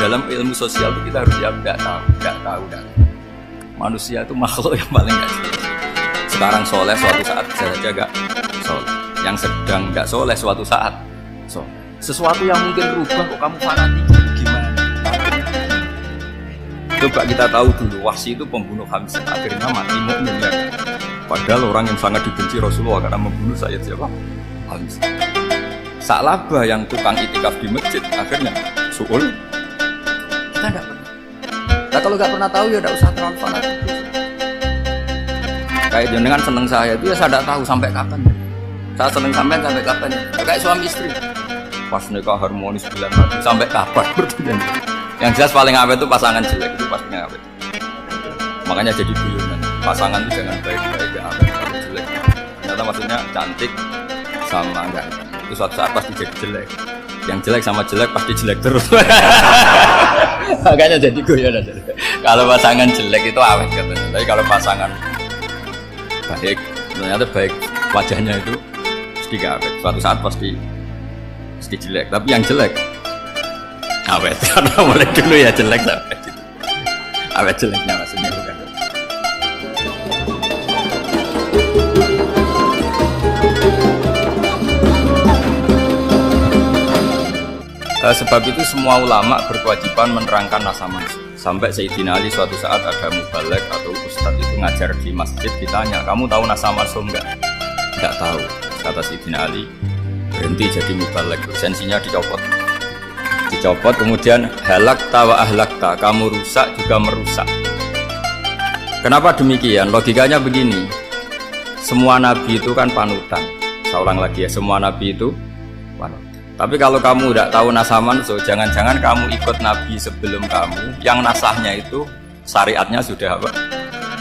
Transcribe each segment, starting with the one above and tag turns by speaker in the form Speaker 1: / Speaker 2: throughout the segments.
Speaker 1: dalam ilmu sosial itu kita harus siap nggak tahu. Manusia itu makhluk yang paling nggak jelas. Sekarang soleh, suatu saat bisa saja nggak soleh. Yang sedang nggak soleh, suatu saat soleh. Sesuatu yang mungkin rubah kok kamu fanatik gimana? Coba kita tahu dulu, Wahsy itu pembunuh Hamzah, akhirnya mati mukmin ya. Padahal orang yang sangat dibenci Rasulullah karena membunuh Sayyid siapa? Hamzah. Sa'labah yang tukang itikaf di masjid, akhirnya su'ul. Kita tidak pernah. Nah kalau nggak pernah tahu ya tidak usah terlalu fanatik. Kayak jenengan seneng saya itu ya saya tidak tahu sampai kapan. Saya seneng sampai kapan ya. Kayak suami istri. Pas nikah harmonis 9 mati sampai kapan berarti. Yang jelas paling awet itu pasangan jelek itu pastinya awet. Makanya jadi guyonan. Pasangan itu jangan baik-baik ya awet kalau jelek. Ternyata maksudnya cantik sama enggak. Itu suatu saat pasti jadi jelek. Yang jelek sama jelek pasti jelek terus. Makanya jadi guyonan. Kalau pasangan jelek itu awet katanya. Tapi kalau pasangan baik, ternyata baik wajahnya itu pasti gak awet. Suatu saat pasti jelek. Tapi yang jelek awet, karena mulai dulu ya jelek sampai gitu. Awet jeleknya maksudnya bukan. Sebab itu semua ulama berkewajiban menerangkan nasa mansuh. Sampai Sayyidina Ali suatu saat ada mubalek atau ustadz itu ngajar di masjid, ditanya, kamu tahu nasa mansuh enggak? Enggak tahu. Kata Sayyidina Ali, berhenti jadi mubalek, lisensinya dicopot. Kemudian halakta wa ahlakta, kamu rusak juga merusak. Kenapa demikian? Logikanya begini, semua nabi itu kan panutan. Saya ulang lagi ya, semua nabi itu panutan. Tapi kalau kamu tidak tahu nasa mansuh, jangan-jangan kamu ikut nabi sebelum kamu yang nasahnya itu syariatnya sudah apa?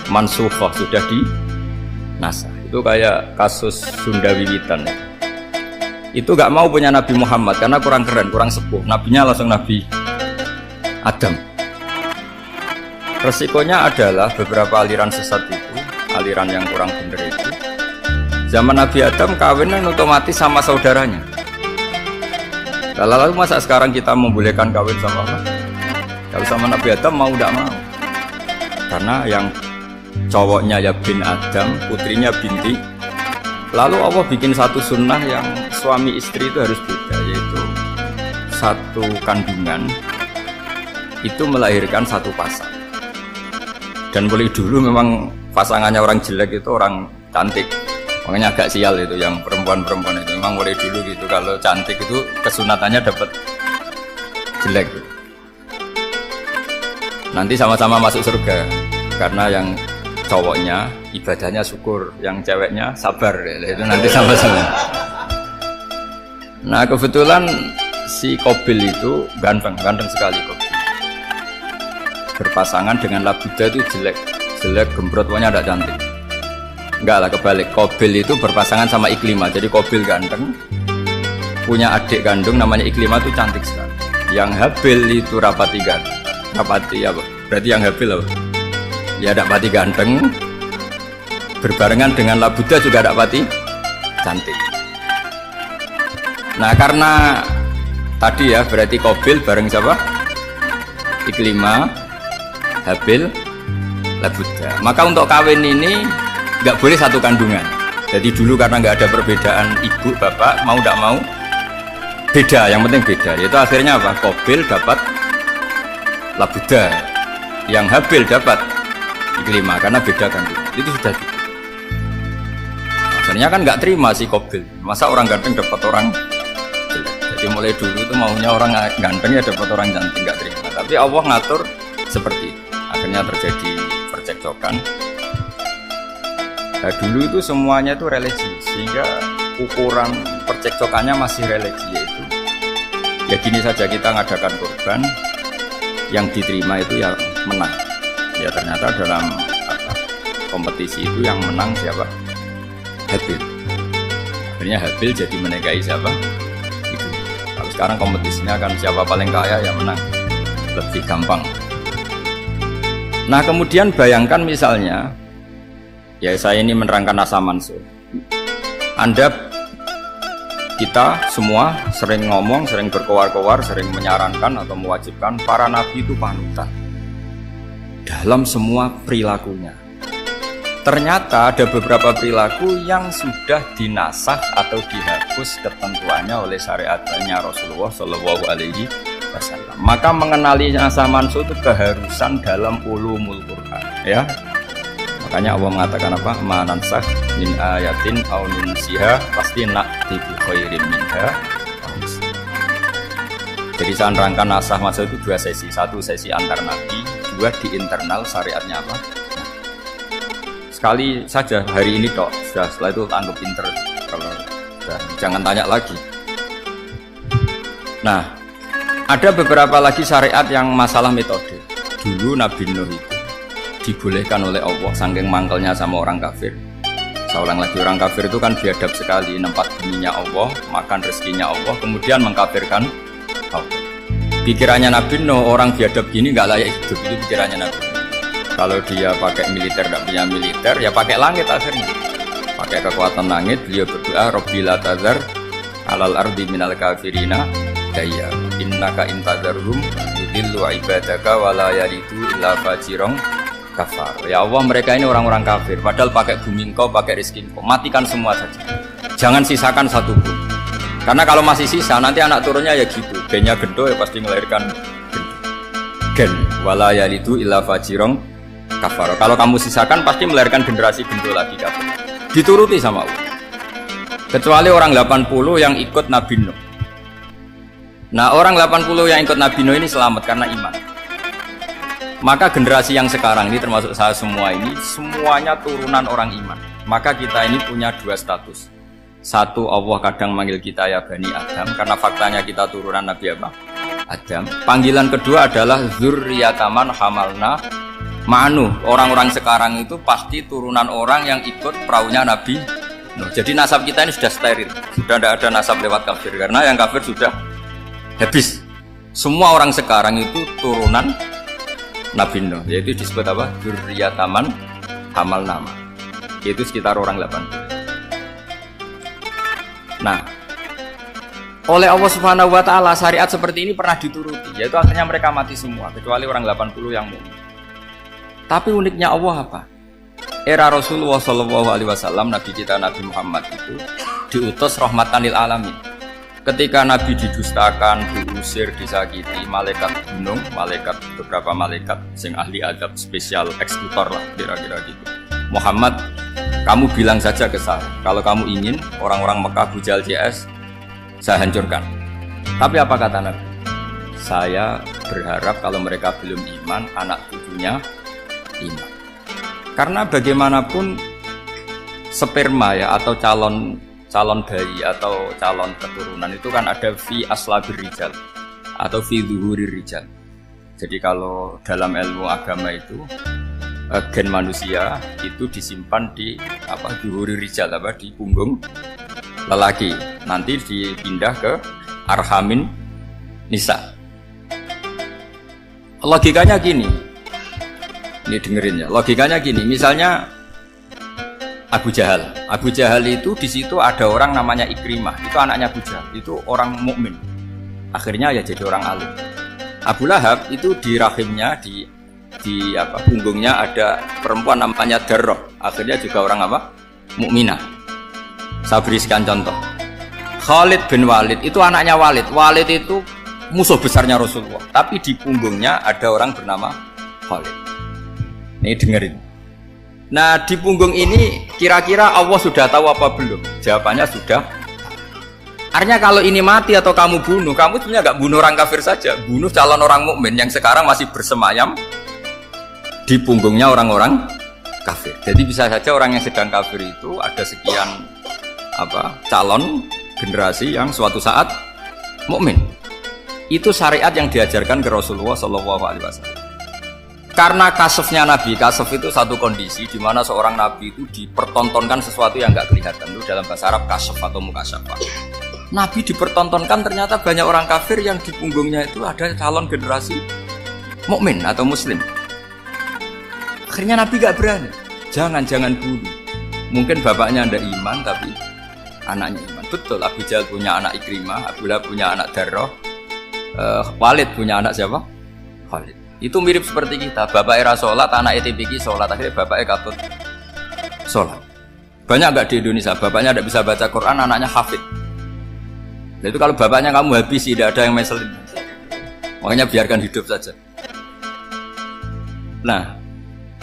Speaker 1: Mansukhah, sudah di nasah. Itu kayak kasus Sunda Wiwitan ya. Itu gak mau punya Nabi Muhammad karena kurang keren, kurang sepuh. Nabinya langsung Nabi Adam. Resikonya adalah beberapa aliran sesat itu, aliran yang kurang benar itu, zaman Nabi Adam kawinnya otomatis sama saudaranya. Lalu masa sekarang kita membolehkan kawin sama apa? Kalau sama Nabi Adam mau tidak mau. Karena yang cowoknya ya bin Adam, putrinya binti. Lalu Allah bikin satu sunnah yang suami istri itu harus beda, yaitu satu kandungan itu melahirkan satu pasang. Dan boleh dulu memang pasangannya orang jelek itu orang cantik. Makanya agak sial itu yang perempuan-perempuan itu memang boleh dulu gitu. Kalau cantik itu kesunatannya dapat jelek gitu. Nanti sama-sama masuk surga karena yang cowoknya ibadahnya syukur, yang ceweknya sabar ya, itu nanti sama-sama. Nah kebetulan si Qabil itu ganteng sekali Qabil. Berpasangan dengan Labuda itu jelek gembrot, pokoknya tidak cantik. Enggak lah, kebalik. Qabil itu berpasangan sama Iklimah. Jadi Qabil ganteng, punya adik kandung namanya Iklimah itu cantik sekali. Yang Habil itu rapati apa? Berarti yang Habil apa? Ya rapati ganteng, berbarengan dengan Labuda juga rapati cantik. Nah karena tadi ya berarti Qabil bareng siapa? Iklimah, Habil, Labuda. Maka untuk kawin ini nggak boleh satu kandungan. Jadi dulu karena nggak ada perbedaan ibu bapak, mau tidak mau beda, yang penting beda. Itu akhirnya apa? Qabil dapat Labuda, yang Habil dapat Iklimah karena beda kandungan. Itu sudah gitu. Akhirnya kan nggak terima si Qabil, masa orang ganteng dapat orang jelek. Jadi mulai dulu itu maunya orang ganteng ya dapat orang cantik, nggak terima. Tapi Allah ngatur seperti itu. Akhirnya terjadi percekcokan. Nah, dulu itu semuanya itu religi, sehingga ukuran percekcokannya masih religi, yaitu ya gini saja, kita ngadakan kurban yang diterima itu ya menang. Ya ternyata dalam kompetisi itu yang menang siapa? Habil. Akhirnya Habil jadi menikahi siapa? Itu. Kalau sekarang kompetisinya kan siapa paling kaya yang menang, lebih gampang. Nah kemudian bayangkan misalnya, ya saya ini menerangkan nasa mansuh. Anda kita semua sering ngomong, sering berkoar-koar, sering menyarankan atau mewajibkan para nabi itu panutan dalam semua perilakunya. Ternyata ada beberapa perilaku yang sudah dinasah atau dihapus ketentuannya oleh syariatnya Rasulullah Shallallahu Alaihi Wasallam. Maka mengenali nasah mansuh itu keharusan dalam ulumul Quran, ya. Makanya Allah mengatakan apa? Manansah min ayatin aw nunsiha pasti na'ti bi khairin minha. Jadi saya nerangkan nasah mansuh itu dua sesi. Satu sesi antar nabi, dua di internal syariatnya apa? Sekali saja hari ini tok, sudah setelah itu anggap pinter. Kalau jangan tanya lagi. Nah, ada beberapa lagi syariat yang masalah metode. Dulu Nabi Nuh itu dibolehkan oleh Allah saking mangkelnya sama orang kafir. Saya ulang lagi, orang kafir itu kan biadab sekali, nempat buminya Allah, makan rezekinya Allah, kemudian mengkafirkan Allah. Pikirannya Nabi Nuh, orang biadab gini nggak layak hidup, itu pikirannya Nabi Nuh. Kalau dia pakai militer, nggak punya militer, ya pakai langit akhirnya. Pakai kekuatan langit, beliau berdoa, Rabbi la tazar alal ardi minal kafirina daya innaka intazarhum yudillu ibadaka wala yaridu illa fajirong kafar. Ya Allah, mereka ini orang-orang kafir, padahal pakai bumi engkau, pakai rezeki engkau, matikan semua saja, jangan sisakan satu pun. Karena kalau masih sisa, nanti anak turunnya ya gitu, gennya gendo ya pasti melahirkan gen wala yaridu illa fajirong kafar. Kalau kamu sisakan pasti melahirkan generasi gendo lagi kafir. Dituruti sama Allah. Kecuali orang 80 yang ikut Nabi Nuh. Nah, orang 80 yang ikut Nabi Nuh ini selamat karena iman. Maka generasi yang sekarang ini termasuk saya semua ini semuanya turunan orang iman. Maka kita ini punya dua status. Satu, Allah kadang manggil kita ya Bani Adam karena faktanya kita turunan Nabi apa? Adam. Panggilan kedua adalah Zurriyataman Hamalna Ma'nuh. Orang-orang sekarang itu pasti turunan orang yang ikut perahunya Nabi Nuh. Jadi nasab kita ini sudah steril, sudah tidak ada nasab lewat kafir karena yang kafir sudah habis. Semua orang sekarang itu turunan Nabi Nuh, yaitu disebut apa? Zurriyataman Hamalna. Yaitu sekitar orang 80. Nah, oleh Allah Subhanahu wa taala syariat seperti ini pernah dituruti, yaitu akhirnya mereka mati semua kecuali orang 80 yang mukmin. Tapi uniknya Allah apa? Era Rasulullah Shallallahu Alaihi Wasallam, Nabi kita Nabi Muhammad itu diutus rahmatan lil alamin. Ketika Nabi didustakan, diusir, disakiti, malaikat gunung, beberapa malaikat sing ahli adab spesial eksekutor lah kira-kira gitu. Muhammad, kamu bilang saja ke saya, kalau kamu ingin orang-orang Mekah Bujal CS saya hancurkan. Tapi apa kata Nabi? Saya berharap kalau mereka belum iman, anak cucunya iman. Karena bagaimanapun sperma ya atau calon bayi atau calon keturunan itu kan ada fi aslabir rijal atau fi zuhurir rijal. Jadi kalau dalam ilmu agama itu gen manusia itu disimpan di apa zuhurir rijal apa di punggung lelaki, nanti dipindah ke arhamin nisa. Logikanya gini, ini dengerin ya, logikanya gini, misalnya Abu Jahal itu di situ ada orang namanya Ikrimah, itu anaknya Abu Jahal, itu orang mukmin, akhirnya ya jadi orang alim. Abu Lahab itu di rahimnya di apa punggungnya ada perempuan namanya Darroh, akhirnya juga orang apa mukminah. Saya berikan contoh, Khalid bin Walid itu anaknya Walid itu musuh besarnya Rasulullah, tapi di punggungnya ada orang bernama Khalid. Ini dengerin. Nah, di punggung ini kira-kira Allah sudah tahu apa belum? Jawabannya sudah. Artinya kalau ini mati atau kamu bunuh, kamu sebenarnya nggak bunuh orang kafir saja, bunuh calon orang mukmin yang sekarang masih bersemayam di punggungnya orang-orang kafir. Jadi bisa saja orang yang sedang kafir itu ada sekian calon generasi yang suatu saat mukmin. Itu syariat yang diajarkan ke Rasulullah Shallallahu Alaihi Wasallam. Karena kasefnya Nabi, kasef itu satu kondisi di mana seorang Nabi itu dipertontonkan sesuatu yang nggak kelihatan. Itu dalam bahasa Arab kasef atau mukasyafah. Nabi dipertontonkan ternyata banyak orang kafir yang di punggungnya itu ada calon generasi mukmin atau muslim. Akhirnya Nabi nggak berani. Jangan bunuh. Mungkin bapaknya ada iman tapi anaknya iman. Betul, Abu Jahal punya anak Ikrimah, Abu Lahab punya anak Darrah, Walid punya anak siapa? Khalid. Itu mirip seperti kita, bapak era sholat, anak ETPK sholat, akhirnya bapaknya katut sholat. Banyak nggak di Indonesia, bapaknya tidak bisa baca Quran, anaknya hafid. Nah, itu kalau bapaknya kamu habisi, tidak ada yang meselin. Makanya biarkan hidup saja. Nah,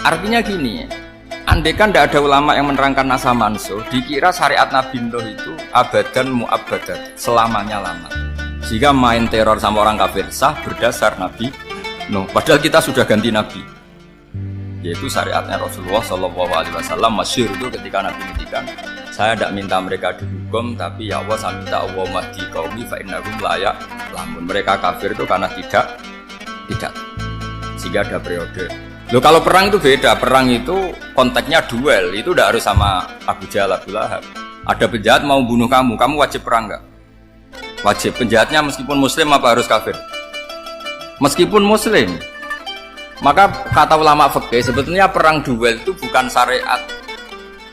Speaker 1: artinya gini, andai kan tidak ada ulama yang menerangkan nasa mansuh, dikira syariat Nabi Nuh itu abadan mu'abbadat, selamanya lama. Sehingga main teror sama orang kafir sah berdasar Nabi Nuh. Padahal kita sudah ganti Nabi, yaitu syariatnya Rasulullah SAW. Masyhur itu ketika Nabi ngendikan, saya tidak minta mereka dihukum, tapi ya Allah saya minta Allah mahdi qaumi fa innahum la ya'lamun. Mereka kafir itu karena tidak. Sehingga ada periode. Loh, kalau perang itu beda, perang itu konteksnya duel, itu tidak harus sama Abu Jahal, Abu Lahab. Ada penjahat mau bunuh kamu wajib perang nggak? Wajib. Penjahatnya meskipun muslim apa harus kafir? Meskipun muslim. Maka kata ulama fikih, sebetulnya perang duel itu bukan syariat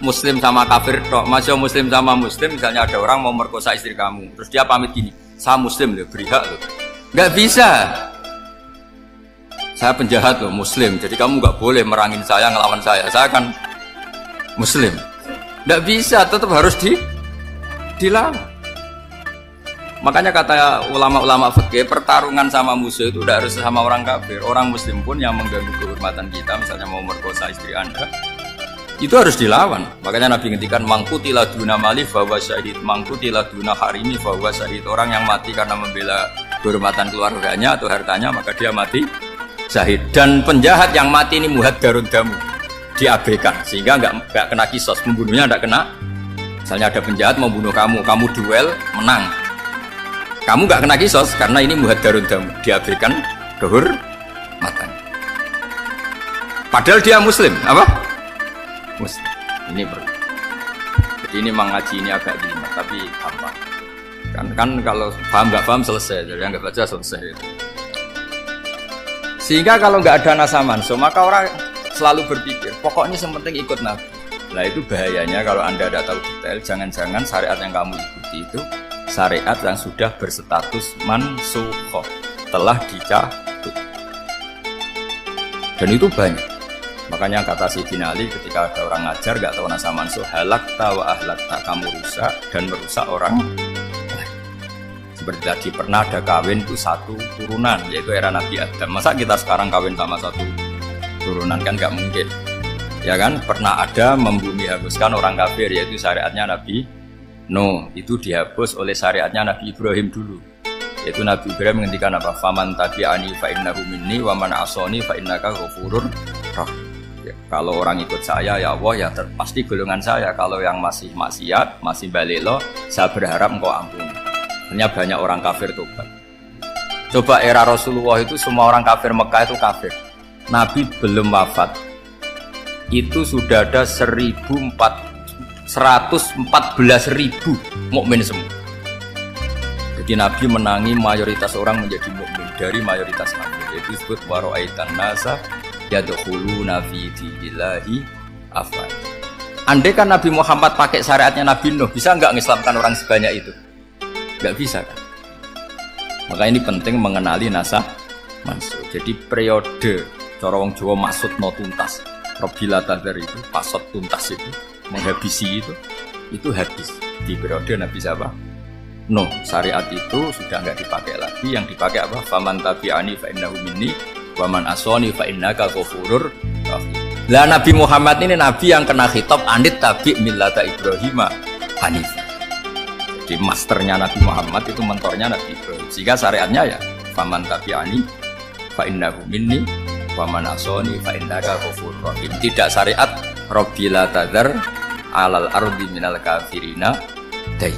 Speaker 1: muslim sama kafir toh. Masih muslim sama muslim, misalnya ada orang mau merkosa istri kamu, terus dia pamit gini, saya muslim loh, beri hak loh. Nggak bisa. Saya penjahat loh, muslim, jadi kamu nggak boleh merangin saya, ngelawan saya kan muslim. Nggak bisa, tetap harus dilawan. Makanya kata ulama-ulama fikih, pertarungan sama musuh itu tidak harus sama orang kafir. Orang muslim pun yang mengganggu kehormatan kita, misalnya mau merkosa istri Anda, itu harus dilawan. Makanya Nabi ngendikan, mangkutila duna mali fahuwa syahid, mangkutila duna harimi fahuwa syahid. Orang yang mati karena membela kehormatan keluarganya atau hartanya, maka dia mati syahid. Dan penjahat yang mati ini muhaddarun damu, diabaikan sehingga nggak kena kisos, membunuhnya nggak kena. Misalnya ada penjahat mau bunuh kamu duel menang, kamu nggak kena kisos karena ini muhaddarun damu, diabaikan kehormatan. Padahal dia muslim, apa? Muslim. Ini perlu. Jadi ini mengaji ini agak jelimet, tapi gampang. Kan kalau paham nggak paham selesai, jadi yang nggak baca selesai. Sehingga kalau nggak ada nasa mansuh, maka orang selalu berpikir, pokoknya yang penting ikut Nabi. Nah itu bahayanya kalau Anda tidak tahu detail, jangan-jangan syariat yang kamu ikuti itu syariat yang sudah berstatus mansukhoh, telah dicabut. Dan itu banyak. Makanya kata Sayyidina Ali ketika ada orang ngajar nggak tahu nasa mansuh, halakta wa ahlakta, kamu rusak dan merusak orang. Seperti tadi pernah ada kawin itu satu turunan, yaitu era Nabi Adam. Masa kita sekarang kawin sama satu turunan, kan nggak mungkin, ya kan? Pernah ada membumi hapuskan orang kafir, yaitu syariatnya Nabi Nuh. Itu dihapus oleh syariatnya Nabi Ibrahim dulu, yaitu Nabi Ibrahim menghentikan apa? Faman tabi'ani fa innahu minni wa man asoni fa innaka ghafurur rahim. Ya, kalau orang ikut saya ya Allah ya pasti golongan saya. Kalau yang masih maksiat, masih balelo, saya berharap engkau ampuni. Hanya banyak orang kafir tobat. Coba era Rasulullah itu semua orang kafir Mekah itu kafir. Nabi belum wafat, itu sudah ada 114.000 mukmin semua. Jadi Nabi menangi mayoritas orang menjadi mukmin dari mayoritas kafir. Itu disebut waro'aitan nasa yadkhuluna fi dinillahi afwaj. Andai kan Nabi Muhammad pakai syariatnya Nabi Nuh, bisa nggak mengislamkan orang sebanyak itu? Nggak bisa kan? Maka ini penting mengenali nasa mansuh. Jadi periode cara wong Jawa maksud no tuntas, Robila Tadar itu pasot tuntas itu menghabisi itu habis di periode Nabi siapa? Nuh. Syariat itu sudah nggak dipakai lagi. Yang dipakai apa? Faman tabi'ani fa innahu minni wa man asoni fa innaka ghafurur rahim. Lah Nabi Muhammad ini nabi yang kena khitab anit tabi' millata Ibrahim hanif. Jadi masternya Nabi Muhammad itu mentornya Nabi Ibrahim. Sehingga syariatnya ya faman tabi'ani fa innahu minni wa man asoni fa innaka ghafurur rahim. Tidak syariat Rabbila tadzar alal ardi minal kafirina day.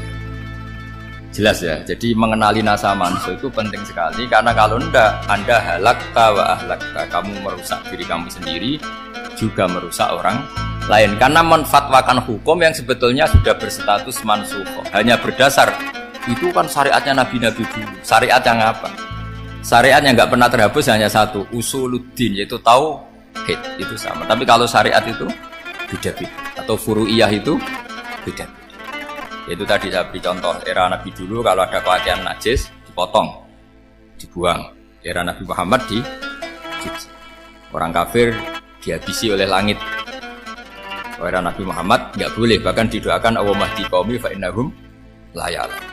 Speaker 1: Jelas ya. Jadi mengenali nasa mansuh itu penting sekali, karena kalau enggak Anda halakta wa ahlakta, kamu merusak diri kamu sendiri juga merusak orang lain, karena menfatwakan hukum yang sebetulnya sudah berstatus mansukh hanya berdasar itu kan syariatnya nabi-nabi dulu. Syariat yang apa? Syariat yang nggak pernah terhapus hanya satu, usuluddin, yaitu tauhid, itu sama. Tapi kalau syariat itu beda-beda, atau furu'iyah itu beda-beda. Itu tadi saya beri contoh era Nabi dulu kalau ada pakaian najis dipotong, dibuang. Era Nabi Muhammad orang kafir dihabisi oleh langit. Era Nabi Muhammad nggak boleh, bahkan didoakan Allahumma hdi qaumi fa innahum la ya'lamun.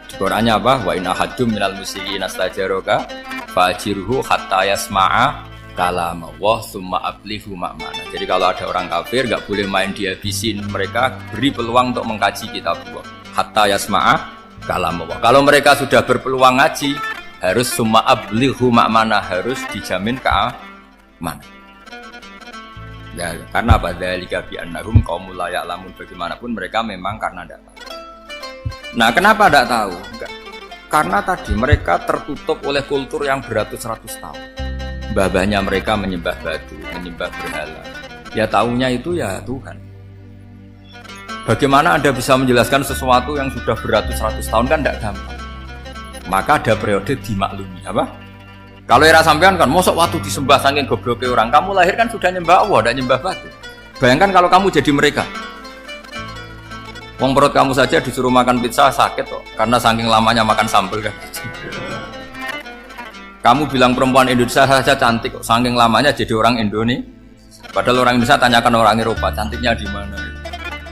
Speaker 1: Di Qur'annya apa? Wa in ahadum minal musyrikin astajaraka fa'jirhu hatta yasma'a kalam Allah summa ablihu ma'mana. Jadi kalau ada orang kafir nggak boleh main dihabisin, mereka beri peluang untuk mengkaji kitab Allah hatta yasma'a kalam Allah. Kalau mereka sudah berpeluang ngaji, harus summa ablihu ma'mana, harus dijamin keamanan. Ya, karena apa? Dzalika bi annahum qaumul la ya'lamun. Bagaimanapun mereka memang karena tidak tahu. Nah, kenapa tidak tahu? Enggak. Karena tadi mereka tertutup oleh kultur yang beratus-ratus tahun. Mbah-mbahnya mereka menyembah batu, menyembah berhala. Ya tahunya itu ya Tuhan. Bagaimana Anda bisa menjelaskan sesuatu yang sudah beratus-ratus tahun, kan tidak gampang. Maka ada periode dimaklumi, apa? Kalau era sampean kan, mosok waktu disembah saking gobloknya orang, kamu lahir kan sudah nyembah Allah, tidak nyembah batu. Bayangkan kalau kamu jadi mereka. Wong perut kamu saja disuruh makan pizza sakit kok, karena saking lamanya makan sambal kan. Kamu bilang perempuan Indonesia saja cantik kok, saking lamanya jadi orang Indonesia. Padahal orang Indonesia tanyakan orang Eropa, cantiknya di mana?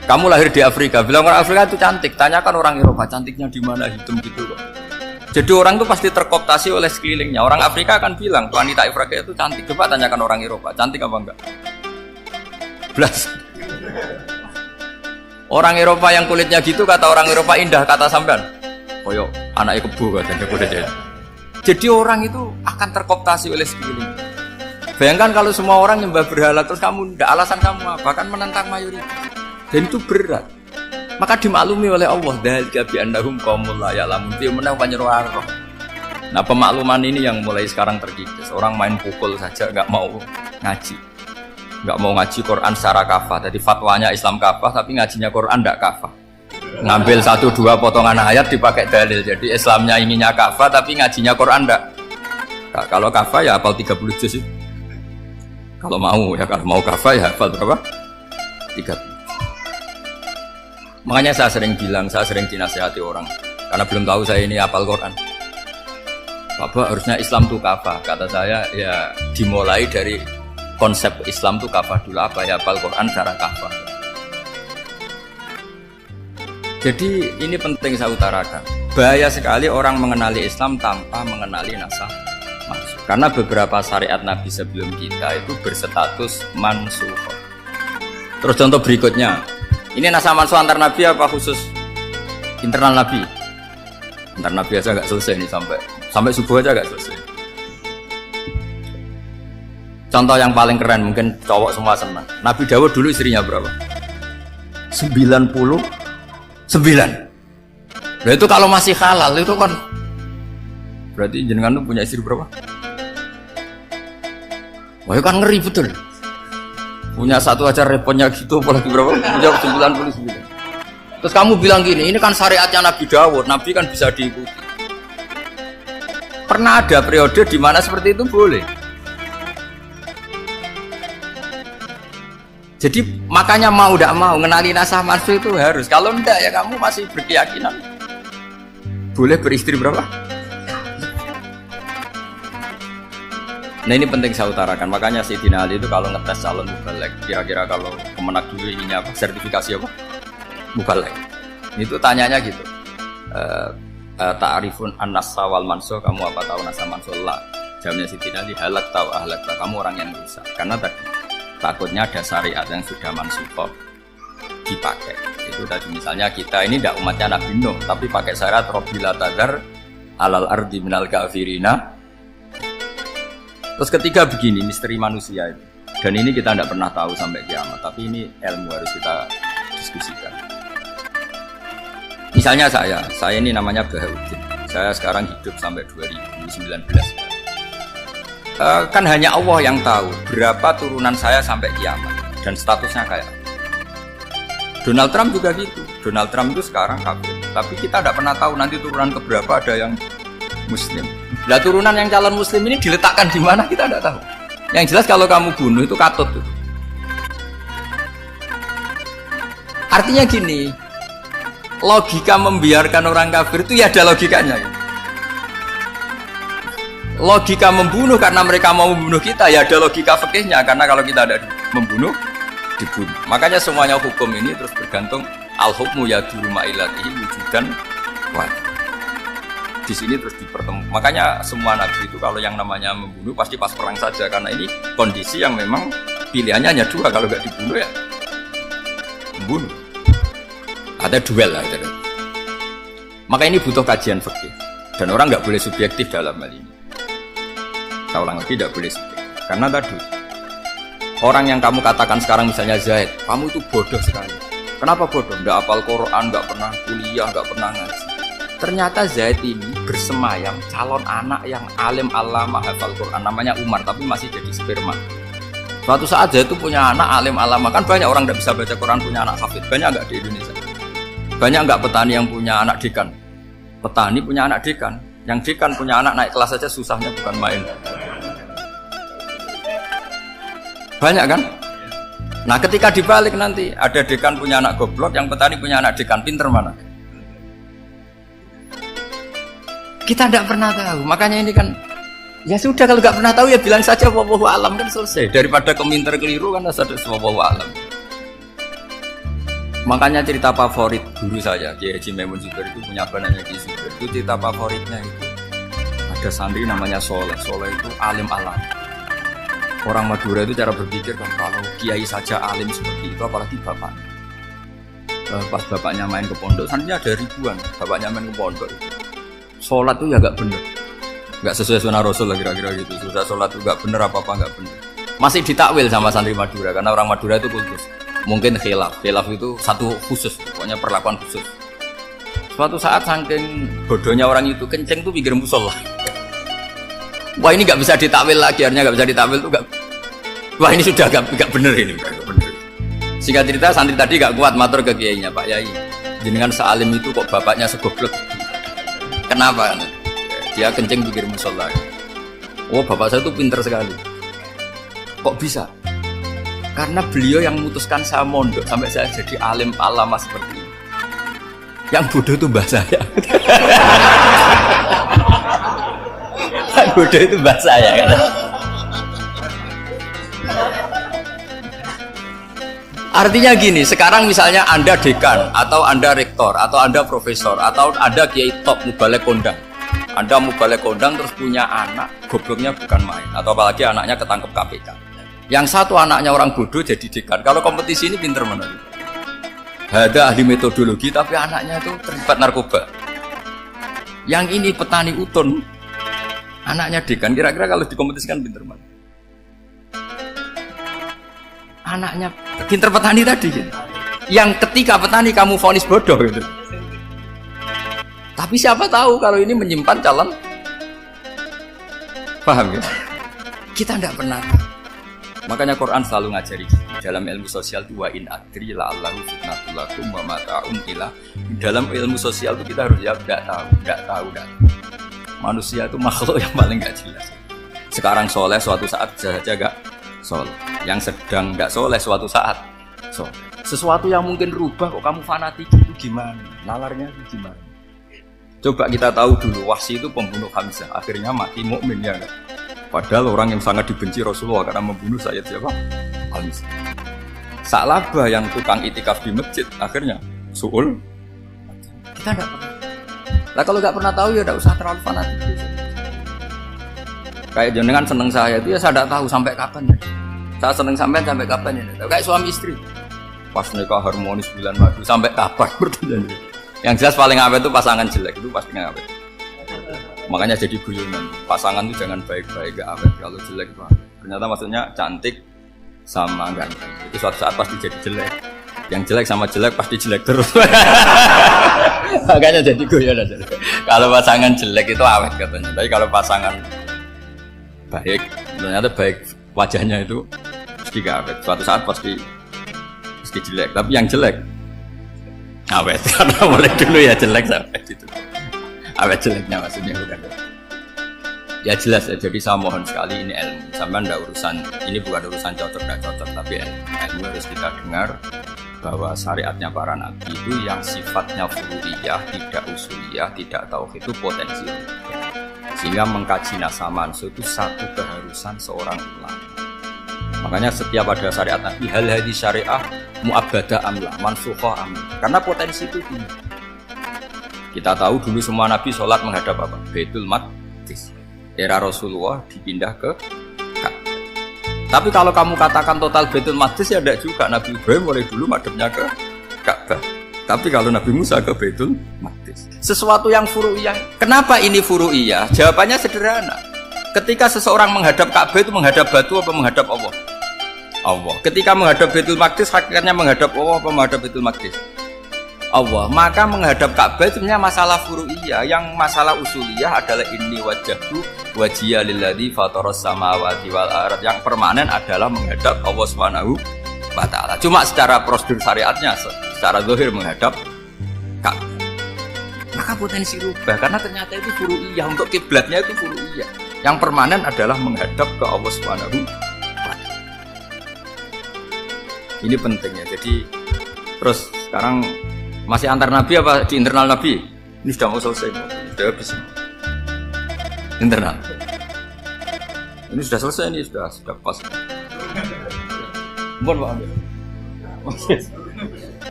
Speaker 1: Kamu lahir di Afrika, bilang orang Afrika itu cantik, tanyakan orang Eropa, cantiknya di mana, hitam gitu kok. Jadi orang itu pasti terkooptasi oleh sekelilingnya. Orang Afrika akan bilang wanita Afrika itu cantik. Coba tanyakan orang Eropa, cantik apa enggak? Belas. Orang Eropa yang kulitnya gitu kata orang Eropa indah, kata sampean. Koyo anaknya kebo katanya kuda dia. Jadi orang itu akan terkooptasi oleh sekeliling. Bayangkan kalau semua orang nyembah berhala terus kamu ndak, alasan kamu apa? Kan menentang mayoritas. Dan itu berat. Maka dimaklumi oleh Allah, dzalika bi annahum qaumul la ya'lamun. Dia menang panjenengan. Nah, pemakluman ini yang mulai sekarang terkikis. Orang main pukul saja enggak mau ngaji. Enggak mau ngaji Quran secara kafah. Jadi fatwanya Islam kafah tapi ngajinya Quran enggak kafah. Ngambil 1-2 potongan ayat dipakai dalil. Jadi Islamnya inginnya kafah tapi ngajinya Quran enggak. Nah, kalau kafah ya hafal 30 juz. Kalau mau ya, kalau mau kafah ya hafal berapa? 30. Makanya saya sering bilang, saya sering dinasihati orang karena belum tahu saya ini hafal Quran. Bapak harusnya Islam itu kafah. Kata saya ya dimulai dari konsep Islam itu kafah dulu. Apa ya hafal Quran secara kafah. Jadi ini penting saya utarakan. Bahaya sekali orang mengenali Islam tanpa mengenali nasah mansukh. Karena beberapa syariat Nabi sebelum kita itu berstatus mansukh. Terus contoh berikutnya. Ini nasah mansukh antar Nabi apa khusus internal Nabi? Antar Nabi aja nggak selesai nih sampai subuh aja nggak selesai. Contoh yang paling keren mungkin cowok semua senang. Nabi Dawud dulu istrinya berapa? 99. Nah itu kalau masih halal itu kan berarti jenengan tuh punya istri berapa? Wah itu kan ngeri betul. Punya satu aja repotnya gitu, apalagi berapa? Punya 99. Terus kamu bilang gini, ini kan syariatnya Nabi Dawud, Nabi kan bisa diikuti. Pernah ada periode di mana seperti itu boleh. Jadi makanya mau tidak mau ngenali nasah mansukh itu harus. Kalau enggak ya kamu masih berkeyakinan boleh beristri berapa? Nah ini penting saya utarakan. Makanya Sayyidina Ali itu kalau ngetes calon mubalek, kira-kira kalau kemenak dulu ininya apa? Sertifikasi apa? Mubalek. Itu tanyanya gitu. Ta'rifun an-nassa wal mansukh, kamu apa tahu nasah mansukh? La. Jawabnya Sayyidina Ali, halak tahu ahlak tahu, kamu orang yang rusak. Karena tadi takutnya ada syariat yang sudah mansukh dipakai. Itu tadi misalnya kita ini tidak umatnya Nabi Nuh, tapi pakai syarat Rabbila tadar alal ardi minal kafirina. Terus ketiga begini, misteri manusia itu. Dan ini kita tidak pernah tahu sampai kiamat, tapi ini ilmu harus kita diskusikan. Misalnya saya ini namanya Bahaudin. Saya sekarang hidup sampai 2019. Kan hanya Allah yang tahu berapa turunan saya sampai kiamat dan statusnya kayak. Donald Trump juga gitu. Donald Trump itu sekarang kafir, tapi kita tidak pernah tahu nanti turunan keberapa ada yang Muslim. Nah turunan yang calon Muslim ini diletakkan di mana kita tidak tahu. Yang jelas kalau kamu bunuh itu katut tuh. Artinya gini, logika membiarkan orang kafir itu ya ada logikanya. Logika membunuh karena mereka mau membunuh kita ya ada logika fikihnya, karena kalau kita ada membunuh dibunuh. Makanya semuanya hukum ini terus bergantung al-hukmu yaduru ma'ilatihi wujudan wa. Di sini terus dipertemukan. Makanya semua nabi itu kalau yang namanya membunuh pasti pas perang saja, karena ini kondisi yang memang pilihannya hanya dua, kalau nggak dibunuh ya membunuh. Ada duel lah. Maka ini butuh kajian fikih dan orang nggak boleh subjektif dalam hal ini. Saya ulang lagi, tidak boleh subjektif. Karena tadi orang yang kamu katakan sekarang misalnya Zaid, kamu itu bodoh sekali. Kenapa bodoh? Nggak hafal Quran, nggak pernah kuliah, nggak pernah ngaji. Ternyata Zaid ini bersemayam calon anak yang alim alama hafal Quran, namanya Umar, tapi masih jadi sperma. Suatu saat Zaid itu punya anak alim alama, kan banyak orang nggak bisa baca Quran punya anak hafid, banyak nggak di Indonesia? Banyak nggak petani yang punya anak dekan? Petani punya anak dekan, yang dekan punya anak naik kelas saja susahnya bukan main. Banyak kan? Nah ketika dibalik nanti ada dekan punya anak goblok, yang petani punya anak dekan, pinter mana? Kita tidak pernah tahu. Makanya ini kan ya sudah, kalau nggak pernah tahu ya bilang saja wallahu alam, kan selesai. Daripada keminter keliru kan ada wallahu alam. Makanya cerita favorit guru saya Kiai Haji Maimun Zubair itu punya banaknya Kiai Zubair. Itu cerita favoritnya itu ada santri namanya Soleh. Soleh itu alim alam. Orang Madura itu cara berpikir kan kalau kiai saja alim seperti itu, apalagi bapaknya. Pas bapaknya main ke pondok, santrinya ada ribuan. Bapaknya main ke pondok itu. Sholat itu ya gak bener, gak sesuai sunnah Rasul lah kira-kira gitu. Susah sholat itu gak bener, apa-apa gak bener. Masih ditakwil sama santri Madura, karena orang Madura itu kultus. Mungkin khilaf itu satu khusus, pokoknya perlakuan khusus. Suatu saat saking bodohnya orang itu, kenceng tuh pinggir musola. Wah ini nggak bisa ditakwil lagi, akhirnya nggak bisa ditakwil tuh nggak. Wah ini sudah nggak bener ini, nggak bener. Singkat cerita santri tadi nggak kuat matur ke kiainya, Pak Yai, jenengan sealim itu kok bapaknya segoblok. Kenapa? Dia kencing pikir musola. Oh bapak saya tuh pinter sekali. Kok bisa? Karena beliau yang memutuskan saya mondok sampai saya jadi alim alama seperti ini. Yang bodoh itu mbah saya. Bodoh itu bahasa saya kan. Artinya gini, sekarang misalnya Anda dekan atau Anda rektor atau Anda profesor atau Anda kiai top mubalek kondang. Anda mubalek kondang terus punya anak gobloknya bukan main, atau apalagi anaknya ketangkep KPK. Yang satu anaknya orang bodoh jadi dekan. Kalau kompetisi ini pinter mana? Ada ahli metodologi tapi anaknya itu terlibat narkoba. Yang ini petani utun, anaknya dekan, kira-kira kalau dikompetisikan pinter mana? Anaknya pinter petani tadi gitu. Yang ketika petani kamu vonis bodoh gitu. Tapi siapa tahu kalau ini menyimpan calon. Paham ya? Kita tidak pernah. Makanya Quran selalu ngajari dalam ilmu sosial itu wa in adri la'allahu fitnatul lakum wa mata'un ila. Dalam ilmu sosial itu kita harus ya tidak tahu. Manusia itu makhluk yang paling gak jelas. Sekarang soleh, suatu saat saja gak soleh. Yang sedang gak soleh, suatu saat soleh. Sesuatu yang mungkin rubah kok kamu fanatik itu gimana? Nalarnya itu gimana? Coba kita tahu dulu, Wahsy itu pembunuh Hamzah, akhirnya mati mukmin ya gak? Padahal orang yang sangat dibenci Rasulullah karena membunuh Sayyid siapa? Hamzah. Sa'labah yang tukang itikaf di masjid, akhirnya su'ul. Kita gak pernah. Nah kalau nggak pernah tahu ya tidak usah terlalu fanatik. Kayak jenengan seneng saya itu ya saya tidak tahu sampai kapan ya. Saya seneng sampai kapan ya. Kayak suami istri. Pas nikah harmonis bulan madu sampai kapan berarti. Yang jelas paling awet itu pasangan jelek itu pasti nggak awet. Makanya jadi guyonan. Pasangan itu jangan baik-baik gak awet, kalau jelek itu awet. Ternyata maksudnya cantik sama ganteng. Itu suatu saat pasti jadi jelek. Yang jelek sama jelek pasti jelek terus. Makanya jadi guyonan. Kalau pasangan jelek itu awet katanya. Tapi kalau pasangan baik, ternyata baik wajahnya itu pasti gak awet. Suatu saat pasti jelek. Tapi yang jelek awet. Karena mulai dulu ya jelek sampai gitu. Awet jeleknya maksudnya bukan. Ya jelas ya. Jadi saya mohon sekali ini ilmu. Sampai ndak urusan ini bukan urusan cocok nggak cocok, tapi ilmu harus kita dengar. bahwa syariatnya para nabi itu yang sifatnya furu'iyah, tidak usuliyah, tidak tauhid itu potensi. Sehingga mengkaji nasab mansukh itu satu keharusan seorang ulama. Makanya setiap ada syariat nabi, hal hadis syariah mu'abbadah amlah, mansukhah amlah. Karena potensi itu tinggi. Kita tahu dulu semua nabi sholat menghadap apa? Baitul Maqdis. Era Rasulullah dipindah ke Ka'bah. Tapi kalau kamu katakan total Baitul Maqdis ya tidak juga. Nabi Ibrahim mulai dulu madhabnya ke Ka'bah. Tapi kalau Nabi Musa ke Baitul Maqdis. Sesuatu yang furu'iyah. Kenapa ini furu'iyah? Jawabannya sederhana. Ketika seseorang menghadap Ka'bah itu menghadap batu apa menghadap Allah? Allah. Ketika menghadap Baitul Maqdis hakikatnya menghadap Allah apa menghadap Baitul Maqdis? Allah. Maka menghadap Ka'bah itu sebenarnya masalah furu'iyah. Yang masalah usuliyah adalah inni wajjahtu wajhiya lilladzi fataras samawati wal ardh. Yang permanen adalah menghadap Allah Subhanahu wa taala. Cuma secara prosedur syariatnya secara zahir menghadap Ka'bah. Maka potensi rubah karena ternyata itu furu'iyah, untuk kiblatnya itu furu'iyah. Yang permanen adalah menghadap ke Allah Subhanahu wa taala. Ini pentingnya. Jadi terus sekarang masih antar nabi apa di internal nabi? Ini sudah mau selesai, sudah habis. Internal. Ini sudah selesai, ini sudah pas. Mohon Pak ambil.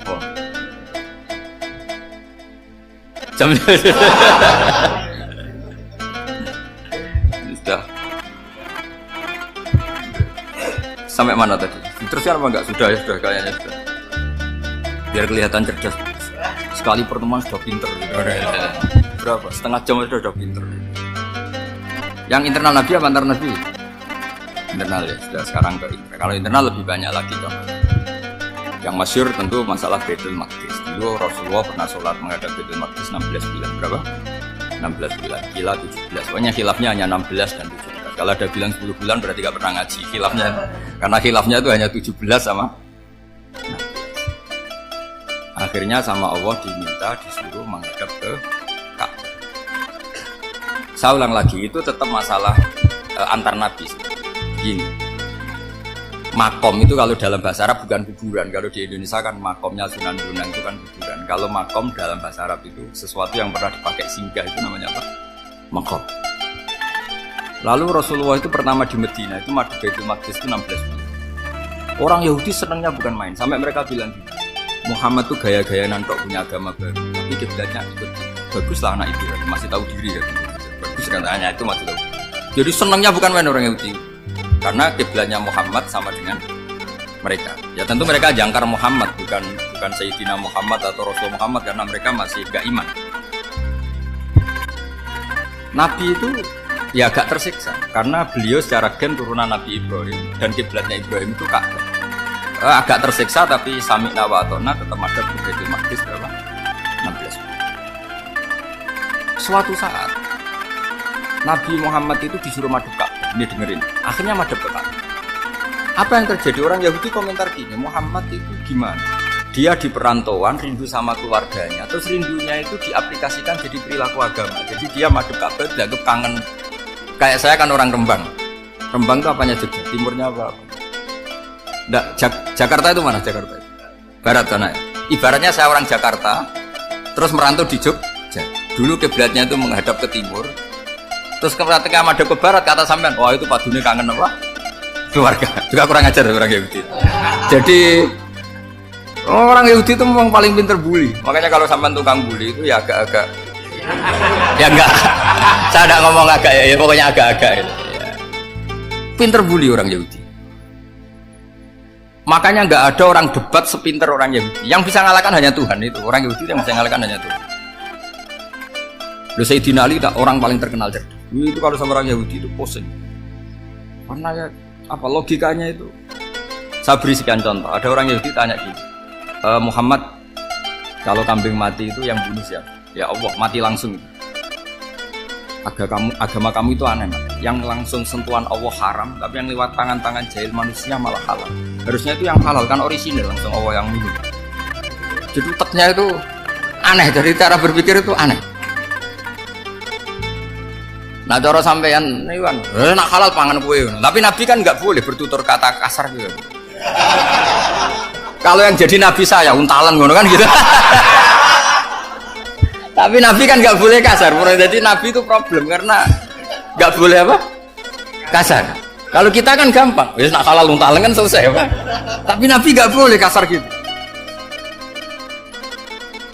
Speaker 1: Oh. Jam ini sudah. Sampai mana tadi? Terusnya apa enggak? Sudah ya, sudah kayaknya sudah. Biar kelihatan cerdas. Sekali pertemuan sudah pinter. Berapa? Setengah jam sudah pinter. Yang internal nabi apa antar nabi? Internal ya. Sudah sekarang ke internal. Kalau internal lebih banyak lagi kan. Yang masyhur tentu masalah Baitul Maqdis. Dulu Rasulullah pernah sholat menghadap Baitul Maqdis 16 bulan. Berapa? 16 bulan. Khilaf 17. Pokoknya khilafnya hanya 16 dan 17. Kalau ada bilang 10 bulan berarti gak pernah ngaji. Khilafnya karena khilafnya itu hanya 17 sama. Akhirnya sama Allah diminta disuruh menghadap ke Ka'bah. Saya ulang lagi, itu tetap masalah antar nabi. Gini, makom itu kalau dalam bahasa Arab bukan kuburan. Kalau di Indonesia kan makomnya Sunan Bonang itu kan kuburan. Kalau makom dalam bahasa Arab itu sesuatu yang pernah dipakai singgah, itu namanya apa? Makom. Lalu Rasulullah itu pertama di Medina itu madhab Baitul Maqdis itu 16 bulan. Orang Yahudi senangnya bukan main, sampai mereka bilang Muhammad tuh gaya-gaya nantok punya agama baru, tapi kiblatnya ikut. Baguslah anak itu, masih tahu diri ya. Bagus katanya itu masih tahu. Jadi senangnya bukan main orang Yahudi, karena kiblatnya Muhammad sama dengan mereka. Ya tentu mereka jangkar Muhammad, bukan Sayyidina Muhammad atau Rasul Muhammad, karena mereka masih gak iman. Nabi itu ya agak tersiksa, karena beliau secara gen turunan Nabi Ibrahim dan kiblatnya Ibrahim itu Ka'bah. Agak tersiksa tapi sami'na wa ata'na tetap madhab ke Baitul Maqdis berapa? 16. Suatu saat Nabi Muhammad itu disuruh madhab Ka'bah. Ini dengerin. Akhirnya madhab ke Ka'bah. Apa yang terjadi? Orang Yahudi komentar gini, Muhammad itu gimana? Dia di perantauan rindu sama keluarganya, terus rindunya itu diaplikasikan jadi perilaku agama. Jadi dia madhab Ka'bah dianggap kangen. Kayak saya kan orang Rembang. Rembang itu apanya Jogja? Timurnya apa? Nggak, Jakarta itu mana Jakarta? Barat sana. Ibaratnya saya orang Jakarta, terus merantau di Jogja. Dulu kiblatnya itu menghadap ke timur, terus ketika madhab ke barat kata sampean, wah itu padunya kangen apa? Keluarga. Juga kurang ajar orang Yahudi. Jadi orang Yahudi itu memang paling pinter bully. Makanya kalau sampean tukang bully itu ya agak-agak, ya enggak. Saya tidak ngomong agak ya, pokoknya agak-agak. Ya. Pinter bully orang Yahudi. Makanya nggak ada orang debat sepinter orang Yahudi. Yang bisa ngalahkan hanya Tuhan itu. Orang Yahudi yang bisa ngalahkan hanya Tuhan. Sayyidina Ali orang paling terkenal cerdas. Itu kalau sama orang Yahudi itu pusing. Karena ya, apa logikanya itu? Saya beri sekian contoh. Ada orang Yahudi tanya gini, Muhammad, kalau kambing mati itu yang bunuh siapa? Ya Allah, mati langsung. Agama kamu itu aneh, yang langsung sentuhan Allah haram, tapi yang lewat tangan-tangan jahil manusia malah halal. Harusnya itu yang halal kan orisinil, langsung Allah yang minum. Jadi uteknya itu aneh, dari cara berpikir itu aneh. Nah cara sampean nih kan, nak halal pangan kue, tapi Nabi kan nggak boleh bertutur kata kasar gitu. Kalau yang jadi nabi saya untalan ngono kan gitu. Tapi nabi kan nggak boleh kasar. Jadi nabi itu problem karena nggak boleh apa? Kasar. Kalau kita kan gampang, wis nak halal untalan kan selesai apa? Tapi nabi nggak boleh kasar gitu.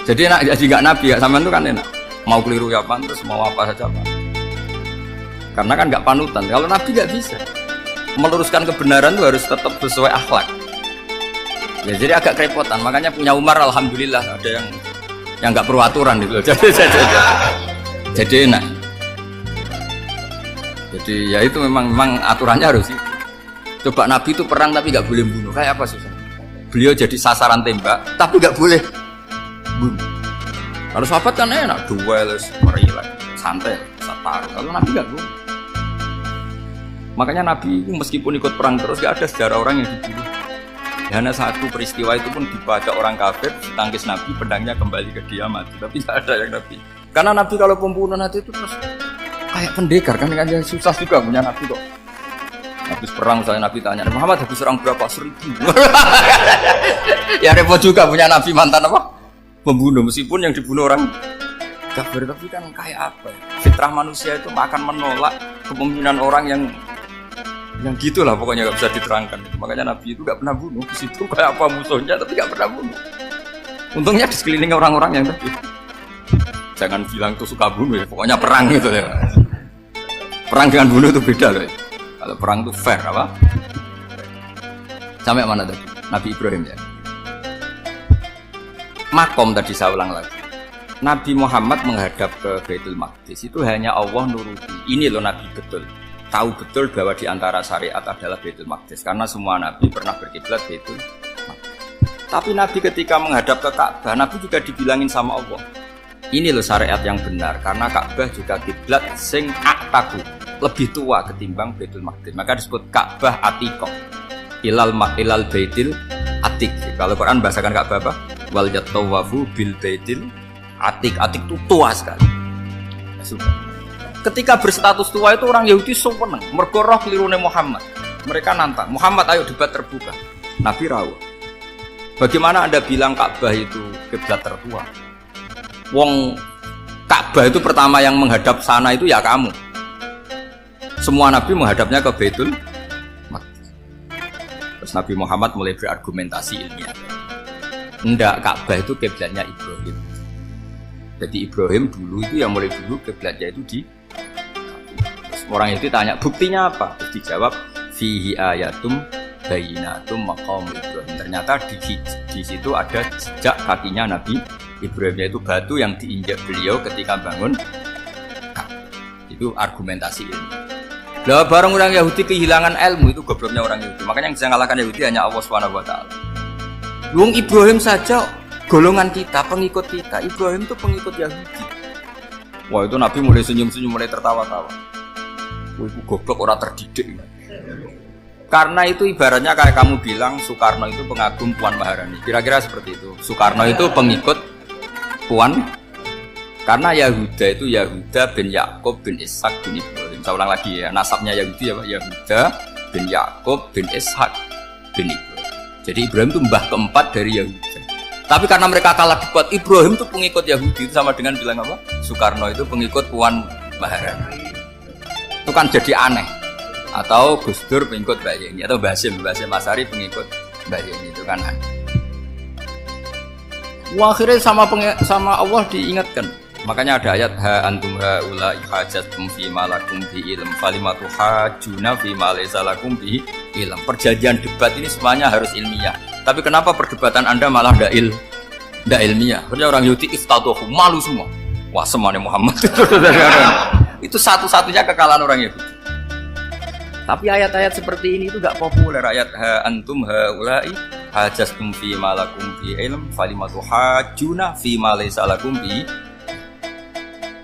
Speaker 1: Jadi enak jadi nggak nabi ya sampean itu kan enak. Mau keliru ya pantas, mau apa saja apa. Karena kan nggak panutan. Kalau nabi nggak bisa. Meluruskan kebenaran itu harus tetap sesuai akhlak. Ya jadi agak kerepotan. Makanya punya Umar alhamdulillah ada yang nggak perlu aturan gitu. Jadi enak. Jadi ya itu memang aturannya harus itu. Coba Nabi itu perang tapi nggak boleh bunuh. Kayak apa susah? Beliau jadi sasaran tembak tapi nggak boleh bunuh. Kalau sahabat kan enak, duel, merilah, santai, satar. Kalau Nabi nggak boleh. Makanya Nabi meskipun ikut perang terus gak ada sejarah orang yang dibunuh. Hanya satu peristiwa itu pun dibaca orang kafir, ditangkis Nabi, pedangnya kembali ke dia mati. Tapi gak ada yang Nabi. Karena Nabi kalau pembunuh nanti itu terus kayak pendekar kan susah juga punya Nabi kok. Habis perang saya Nabi tanya, Muhammad habis serang berapa? 1000. Ya repot juga punya Nabi mantan apa? Pembunuh meskipun yang dibunuh orang kafir, tapi kan kayak apa? Fitrah manusia itu akan menolak kepemimpinan orang yang gitulah pokoknya gak bisa diterangkan. Makanya Nabi itu gak pernah bunuh. Di situ kayak apa musuhnya tapi gak pernah bunuh. Untungnya di sekeliling orang-orang yang tadi. Jangan bilang tuh suka bunuh ya. Pokoknya perang gitu ya. Perang dengan bunuh itu beda loh. Kalau perang itu fair apa? Sampai mana tadi? Nabi Ibrahim ya. Makom tadi saya ulang lagi. Nabi Muhammad menghadap ke Baitul Maqdis itu hanya Allah nuruti. Ini loh Nabi betul. Tahu betul bahwa di antara syariat adalah Baitul Maqdis karena semua nabi pernah berkiblat Baitul Maqdis. Tapi nabi ketika menghadap ke Ka'bah, nabi juga dibilangin sama Allah. Ini loh syariat yang benar karena Ka'bah juga kiblat sing aktaku, lebih tua ketimbang Baitul Maqdis. Maka disebut Ka'bah Atiqah. Ilal Baitil Atiq. Kalau Quran bahasakan Ka'bah apa? Wal yatawafu bil Baitil Atiq. Atiq itu tua sekali. Sudah. Ketika berstatus tua itu orang Yahudi seneng mergo roh kelirune Muhammad. Mereka nantang, Muhammad ayo debat terbuka. Nabi rawuh. Bagaimana Anda bilang Ka'bah itu kiblat tertua? Wong Ka'bah itu pertama yang menghadap sana itu ya kamu. Semua nabi menghadapnya ke Baitul Maqdis. Terus Nabi Muhammad mulai berargumentasi ilmiah. Enggak, Ka'bah itu kiblatnya Ibrahim. Jadi Ibrahim dulu itu yang mulai dulu kiblatnya itu di orang itu tanya, buktinya apa? Terus dijawab, fihi ayatum bayinatum maqam Ibrahim. Ternyata di situ ada jejak kakinya Nabi Ibrahim, yaitu batu yang diinjak beliau ketika bangun. Itu argumentasi ilmu. Lah bareng orang Yahudi kehilangan ilmu, itu gobloknya orang Yahudi. Makanya yang bisa mengalahkan Yahudi hanya Allah Subhanahu wa taala. Wong Ibrahim saja golongan kita, pengikut kita. Ibrahim itu pengikut Yahudi. Wah, itu Nabi mulai senyum-senyum, mulai tertawa-tawa. Itu goblok orang terdidik. Karena itu ibaratnya kayak kamu bilang Soekarno itu pengagum Puan Maharani. Kira-kira seperti itu. Soekarno itu pengikut Puan. Karena Yahuda itu Yahuda bin Yakub bin Ishak bin Ibrahim. Saya ulang lagi ya, nasabnya Yahudi ya Pak. Yahuda bin Yakub bin Ishak bin Ibrahim. Jadi Ibrahim itu mbah keempat dari Yahuda. Tapi karena mereka kalah debat, Ibrahim itu pengikut Yahudi. Itu sama dengan bilang apa? Soekarno itu pengikut Puan Maharani. Itu kan jadi aneh. Atau Gus Dur pengikut Mbak Yeni, atau Basim Asari pengikut Mbak Yeni, itu kan aneh. Akhirnya sama Allah diingatkan. Makanya ada ayat ha antum haula hajatum fi ma lakum bi ilm falimatu hajuna fi ma laysa lakum bi ilm. Perjanjian debat ini semuanya harus ilmiah. Tapi kenapa perdebatan Anda malah ndak ilmiah? Karena orang Yahudi iftatuhu, malu semua. Wah, semuanya Muhammad. Itu satu-satunya kekalahan orang Yahudi. Tapi ayat-ayat seperti ini itu gak populer. Ayat ha antum haula'i hajastum fi ma lakum bi ilm falimatu hajuna fi ma laysa lakum bi.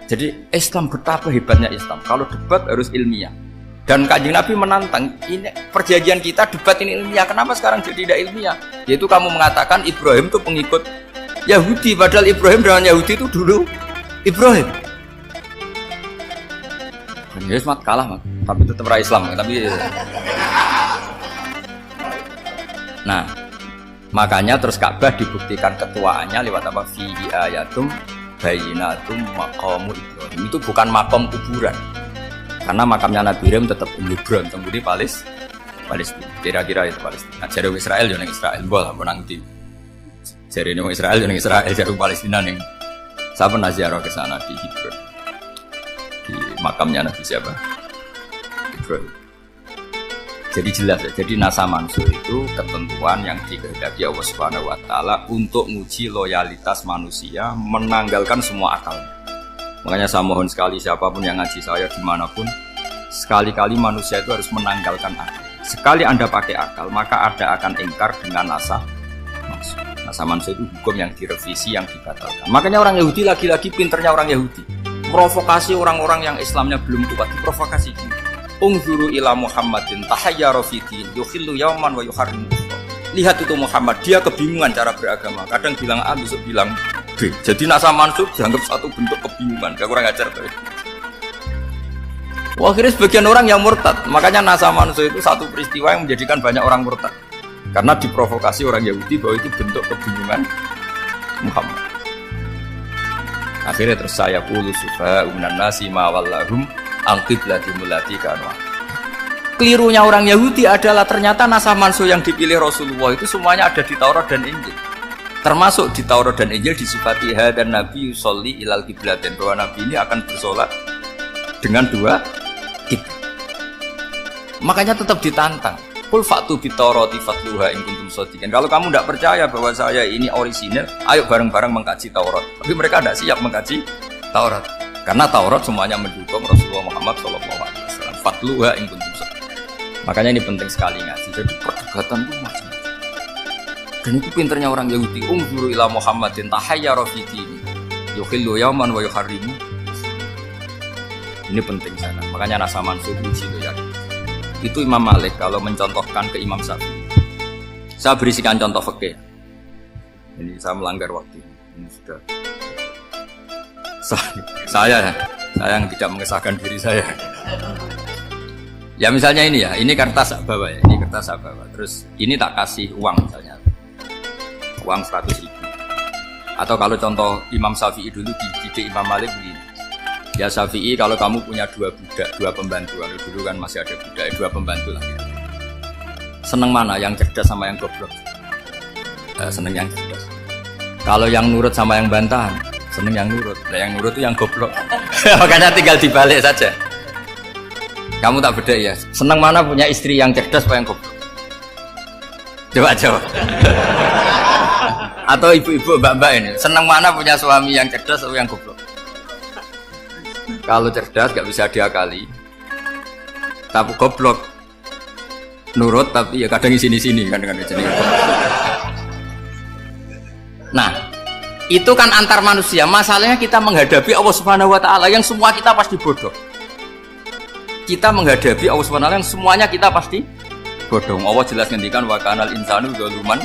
Speaker 1: Jadi Islam, betapa hebatnya Islam. Kalau debat harus ilmiah. Dan Kanjeng Nabi menantang, ini perjanjian kita debat ini ilmiah. Kenapa sekarang jadi tidak ilmiah? Yaitu kamu mengatakan Ibrahim itu pengikut Yahudi, padahal Ibrahim dengan Yahudi itu dulu Ibrahim. Ya semat kalah mat, tapi tetap ra Islam. Tapi nah, Makanya terus Ka'bah dibuktikan ketuaannya lewat apa? Fihi ayatum bayyinatum maqamu Ibrahim. Itu bukan makom kuburan. Karena makamnya Nabi Ibrahim tetap Hebron, temudi Palestina. Kira-kira itu Palestina. Jare Israel yo ning Israel, mbah menang di. Jare ning Israel yo ning Israel, jare Palestina ning. Saya pernah ziarah ke sana di Hebron. Di makamnya Nabi siapa? Hebron. Jadi jelas ya, jadi nasa mansur itu ketentuan yang dikehendaki Allah Subhanahu wa taala untuk menguji loyalitas manusia, menanggalkan semua akal. Makanya saya mohon sekali siapapun yang ngaji saya dimanapun, sekali-kali manusia itu harus menanggalkan akal. Sekali Anda pakai akal, maka Anda akan ingkar dengan nasa mansur. Nasa mansur itu hukum yang direvisi, yang dibatalkan. Makanya orang Yahudi lagi-lagi pinternya orang Yahudi. Provokasi orang-orang yang Islamnya belum kuat, diprovokasi gini. Unzuru ila Muhammadin tahayyara fi din yukhillu yawman wa yuharrimu. Lihat itu Muhammad, dia kebingungan cara beragama. Kadang bilang A, besok bilang B. Jadi nasa mansub dianggap satu bentuk kebingungan. Gak kurang ajar tuh. Wah, akhirnya sebagian orang yang murtad. Makanya nasa mansub itu satu peristiwa yang menjadikan banyak orang murtad. Karena diprovokasi orang Yahudi bahwa itu bentuk kebingungan Muhammad. Akhirnya terus saya qulu sufa minan nasi ma wallahum al-qiblati mulati kanu. Kelirunya orang Yahudi adalah ternyata nasa mansuh yang dipilih Rasulullah itu semuanya ada di Taurat dan Injil. Termasuk di Taurat dan Injil disifati dan Nabi yusolli ilal qiblatin, bahwa Nabi ini akan bersolat dengan dua kiblat. Makanya tetap ditantang. Qul fa'tu bit Taurati fatluha in kuntum shadiqin. Kalau kamu tidak percaya bahwa saya ini orisinil, ayo bareng-bareng mengkaji Taurat. Tapi mereka tidak siap mengkaji Taurat. Karena Taurat semuanya mendukung Rasulullah Muhammad SAW. Fatluha in kuntum shadiqin. Makanya ini penting sekali ngaji. Jadi perdebatan itu macam-macam. Dan itu pinternya orang Yahudi. Unzuru ila Muhammadin tahayyara fi dini yukhillu yawman wa yuharrimu. Ini penting sana. Makanya nasa mansub itu ya. Itu Imam Malik kalau mencontohkan ke Imam Syafi'i. Saya berisikan contoh fikih. Ini saya melanggar waktu. Ini sudah. Saya yang tidak mengesahkan diri saya. Ya misalnya ini ya, ini kertas saya bawa ya, ini kertas saya bawa. Terus ini tak kasih uang misalnya, uang 100.000. Atau kalau contoh Imam Syafi'i dulu dididik Imam Malik begini. Ya Syafi'i, kalau kamu punya dua budak, dua pembantu, kalau dulu kan masih ada budak, dua pembantu lah. Ya. Seneng mana, yang cerdas sama yang goblok? Seneng yang cerdas. Kalau yang nurut sama yang bantahan, seneng yang nurut. Nah, yang nurut itu yang goblok. Makanya tinggal dibalik saja. Kamu tak beda ya. Seneng mana punya istri yang cerdas apa yang goblok? Coba jawab. Atau ibu-ibu, mbak-mbak ini, seneng mana punya suami yang cerdas atau yang goblok? Kalau cerdas gak bisa diakali, tapi goblok nurut tapi ya kadang sini-sini kan dengan sini. Nah, itu kan antar manusia. Masalahnya kita menghadapi Allah Subhanahu wa taala yang semua kita pasti bodoh. Kita menghadapi Allah Subhanahu wa taala yang semuanya kita pasti bodoh. Allah jelas ngendikan wa kanal insanu zaluman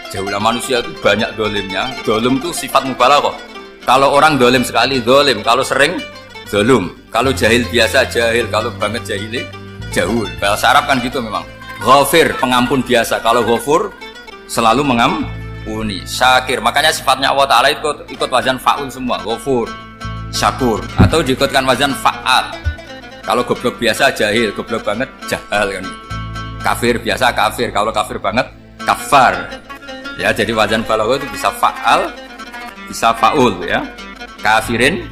Speaker 1: jauhlah. Manusia itu banyak dolimnya. Dolim itu sifat mubalaghah. Kalau orang dolim sekali dolim, kalau sering zalim, kalau jahil biasa jahil, kalau banget jahili jahul. Bahasa Arab kan gitu memang. Ghafir, pengampun biasa. Kalau ghafur selalu mengampuni. Syakir, makanya sifatnya Allah Ta'ala ikut wazan fa'ul semua. Ghafur, syakur, atau diikutkan wazan fa'al. Kalau goblok biasa jahil, goblok banget jahal kan. Kafir biasa kafir, kalau kafir banget kafar. Ya, jadi wazan balagha itu bisa fa'al, bisa fa'ul ya. Kafirin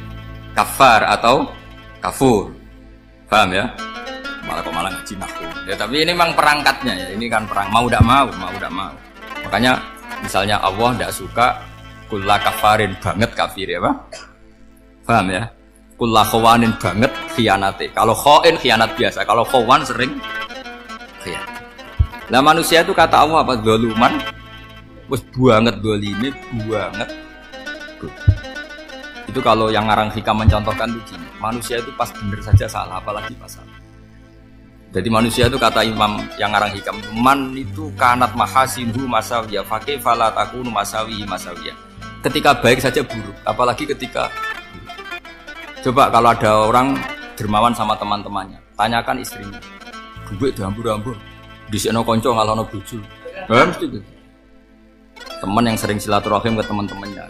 Speaker 1: kafar atau kafur, paham ya? Malah ngaji nahwu. Ya tapi ini memang perangkatnya ya. Ini kan perang mau tidak mau. Makanya misalnya Allah tidak suka kulla kafarin banget kafir ya pak? Paham ya? Kulla khawanin banget khianate. Kalau khain khianat biasa, kalau khawan sering khianat. Nah manusia itu kata Allah apa? Zaluman, wis banget dolime banget. Itu kalau yang ngarang hikam mencontohkan itu gini, manusia itu pas bener saja salah, apalagi pas salah. Jadi manusia itu kata imam yang ngarang hikam, man itu kanat mahasinhu masawiyah, fakih falat akunu masawi masawiyah. Ketika baik saja buruk, apalagi ketika buruk. Coba kalau ada orang dermawan sama teman-temannya, tanyakan istrinya, duit diambur-ambur, disekno konco ngalono bojo, mesti gitu. teman yang sering silaturahim ke teman-temannya.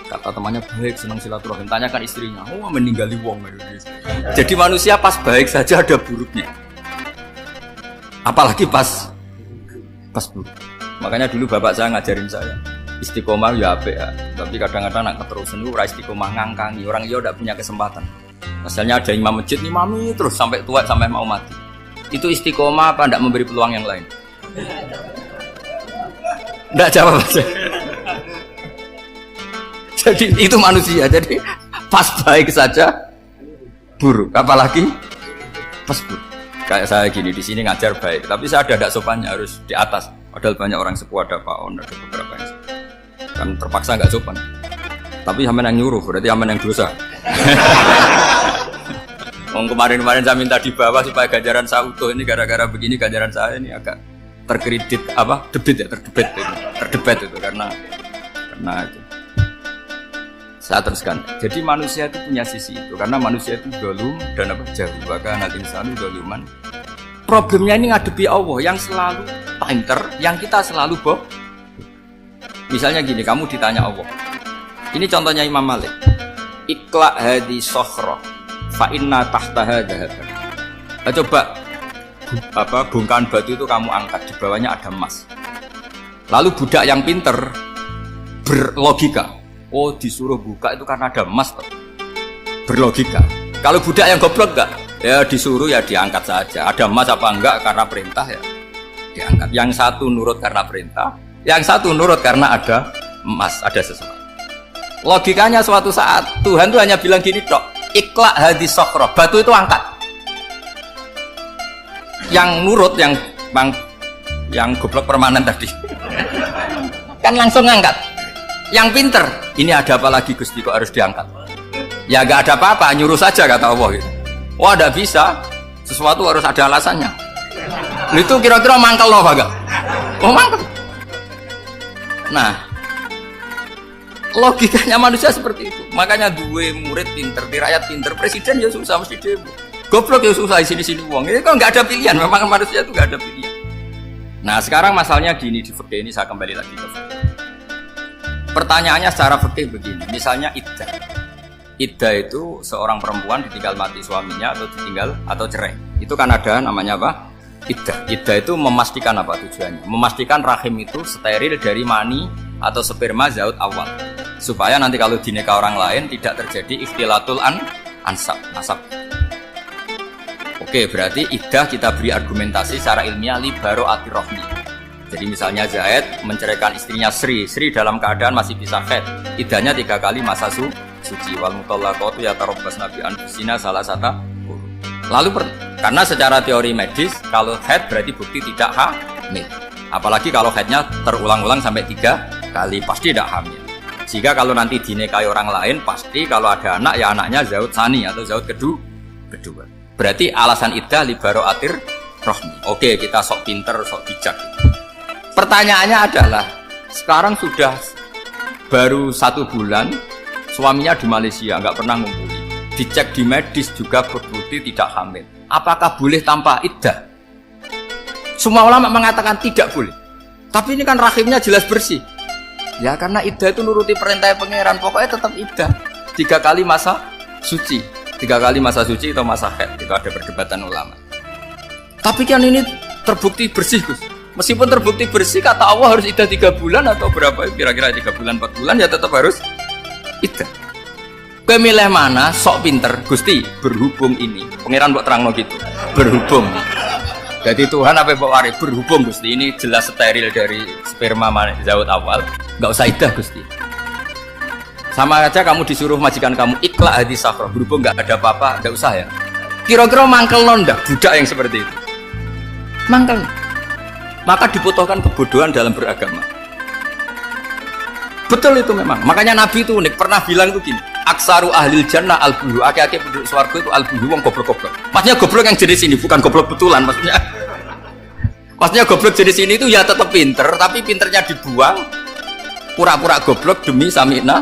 Speaker 1: Kata temannya baik, senang silaturahim. Tanyakan istrinya, oh meninggali wong. Jadi manusia pas baik saja ada buruknya. Apalagi pas buruk. Makanya dulu bapak saya ngajarin saya, istiqomah ya apik ya. Tapi kadang-kadang nak keterusan itu istiqomah ngangkangi. Orang dia tidak punya kesempatan. Misalnya ada imam masjid, imami terus sampai tua, sampai mau mati. Itu istiqomah apa tidak memberi peluang yang lain? Tidak jawab aja. Jadi itu manusia. Jadi pas baik saja buruk. Apalagi pas buruk. Kayak saya gini di sini ngajar baik, tapi saya ada sopannya harus di atas. Padahal banyak orang sepuh, ada Pak On, ada beberapa yang kan terpaksa nggak sopan. Tapi aman yang nyuruh, berarti aman yang dosa. Kemarin saya minta di bawah supaya ganjaran saya utuh. Ini gara-gara begini ganjaran saya ini agak terkredit terdebat itu karena itu. Saya teruskan. Jadi manusia itu punya sisi itu karena manusia itu dolum dan jauh. Bahkan nanti insanu doluman. Problemnya ini ngadepi Allah yang selalu pinter, yang kita selalu bohong. Misalnya gini, kamu ditanya Allah. Ini contohnya Imam Malik. Ikla hadi sokhro fa inna tahtaha dhahaban. Coba bongkahan batu itu kamu angkat, di bawahnya ada emas. Lalu budak yang pinter berlogika, oh disuruh buka itu karena ada emas toh. Berlogika. Kalau budak yang goblok enggak, ya disuruh ya diangkat saja. Ada emas apa enggak karena perintah ya diangkat. Yang satu nurut karena perintah, yang satu nurut karena ada emas, ada sesuatu. Logikanya suatu saat Tuhan tuh hanya bilang gini tok, ikla hadis sokro, batu itu angkat. Yang nurut yang goblok permanen tadi kan langsung ngangkat. Yang pinter, ini ada apa lagi Gusti kok harus diangkat? Ya gak ada apa-apa, nyuruh saja kata Allah gitu. Wah tidak bisa, sesuatu harus ada alasannya. Itu kira-kira mangkel loh agak. Oh mangkel. Nah, logikanya manusia seperti itu. Makanya dua murid pinter, di rakyat pinter, presiden ya susah mesti demo. Goblok ya susah di sini uang. Ini kan nggak ada pilihan. Memang manusia itu nggak ada pilihan. Nah sekarang masalahnya gini di fikih ini saya kembali lagi ke fikih. Pertanyaannya secara fikih begini. Misalnya iddah. Iddah itu seorang perempuan ditinggal mati suaminya atau ditinggal atau cerai. Itu kan ada namanya apa? Iddah. Iddah itu memastikan apa tujuannya? Memastikan rahim itu steril dari mani atau sperma zaut awal. Supaya nanti kalau dinikah orang lain tidak terjadi ikhtilatul nasab. Oke, berarti iddah kita beri argumentasi secara ilmiah li baro'ati rohmi. Jadi misalnya Zaid menceraikan istrinya Sri dalam keadaan masih bisa haid. Iddahnya 3 kali masa suci. Wal mutallaqatu yatarabbasna bi anfusina salasata. Lalu karena secara teori medis kalau haid berarti bukti tidak hamil. Apalagi kalau haidnya terulang-ulang sampai 3 kali pasti tidak hamil. Sehingga kalau nanti dinikahi orang lain pasti kalau ada anak ya anaknya zaud sani atau zaud kedua. Berarti alasan iddah li baro'atir rohmi. Oke, kita sok pinter, sok bijak. Pertanyaannya adalah sekarang sudah baru 1 bulan suaminya di Malaysia nggak pernah ngumpuli, dicek di medis juga berbukti tidak hamil. Apakah boleh tanpa iddah? Semua ulama mengatakan tidak boleh. Tapi ini kan rahimnya jelas bersih. Ya karena iddah itu nuruti perintah pangeran, pokoknya tetap iddah 3 kali masa suci. 3 kali masa suci atau masa haid, itu ada perdebatan ulama. Tapi kan ini terbukti bersih Gus. Meskipun terbukti bersih, kata Allah harus iddah 3 bulan atau berapa? Kira-kira 3 bulan, 4 bulan ya tetap harus iddah. Pemilih mana? Sok pinter Gusti, berhubung ini. Pangeran buat terang gitu. Berhubung. Jadi Tuhan apa Pak Wari? Berhubung Gusti ini jelas steril dari sperma zaut awal. Enggak usah iddah Gusti. Sama aja kamu disuruh majikan kamu ikla hadis safra, berhubung nggak ada apa-apa, nggak usah ya. Kira-kira mangkel nonda budak yang seperti itu. Mangkel. Maka dibutuhkan kebodohan dalam beragama. Betul itu memang. Makanya Nabi itu unik pernah bilang itu gini. Aksaru ahlil jannah al-buhu. Aki-aki penduduk swarga itu al-buhu wong goblok-goblok. Maksudnya goblok yang jenis ini bukan goblok betulan maksudnya. Maksudnya goblok jenis ini itu ya tetap pinter, tapi pinternya dibuang. Pura-pura goblok demi sami'na.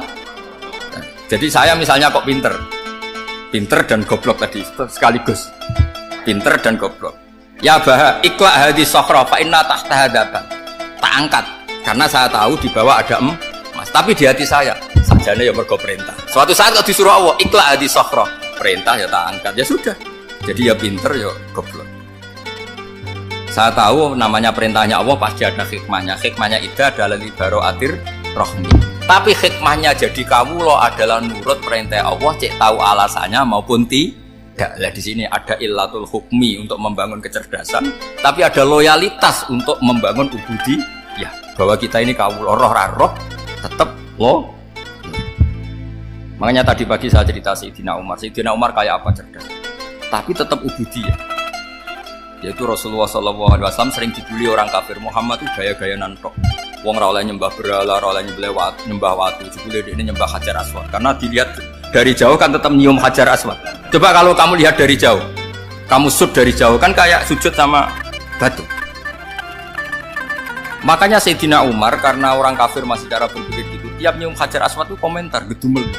Speaker 1: Jadi saya misalnya kok pinter dan goblok tadi sekaligus, pinter dan goblok. Ya bah ikla hadis sokhro fa inna tahta hadaban. Tak angkat Karena saya tahu di bawah ada emas. Tapi di hati saya, sajane ya mergo perintah. Suatu saat kalau disuruh Allah, ikla adi sokhroh. Perintah ya tak angkat, ya sudah. Jadi ya pinter ya goblok. Saya tahu namanya perintahnya Allah pasti ada hikmahnya. Hikmahnya itu adalah libaro atir rohmi. Tapi hikmahnya jadi kamu lo adalah nurut perintah Allah, cek tahu alasannya maupun tidak. Lah di sini ada illatul hukmi untuk membangun kecerdasan, tapi ada loyalitas untuk membangun ubudi. Ya, bahwa kita ini kaum roh tetap lo. Makanya tadi pagi saya cerita Sayyidina Umar kayak apa cerdas, tapi tetap ubudi ya. Yaitu Rasulullah SAW sering dibully orang kafir. Muhammad itu gaya-gaya nantok. Wong ra oleh nyembah berhala, ra oleh nyembah watu, jebule ini nyembah Hajar Aswad. Karena dilihat dari jauh kan tetap nyium Hajar Aswad. Coba kalau kamu lihat dari jauh, kamu sujud dari jauh kan kayak sujud sama batu. Makanya Sayyidina Umar karena orang kafir masih cara berpikir gitu, tiap nyium Hajar Aswad itu komentar gedumel.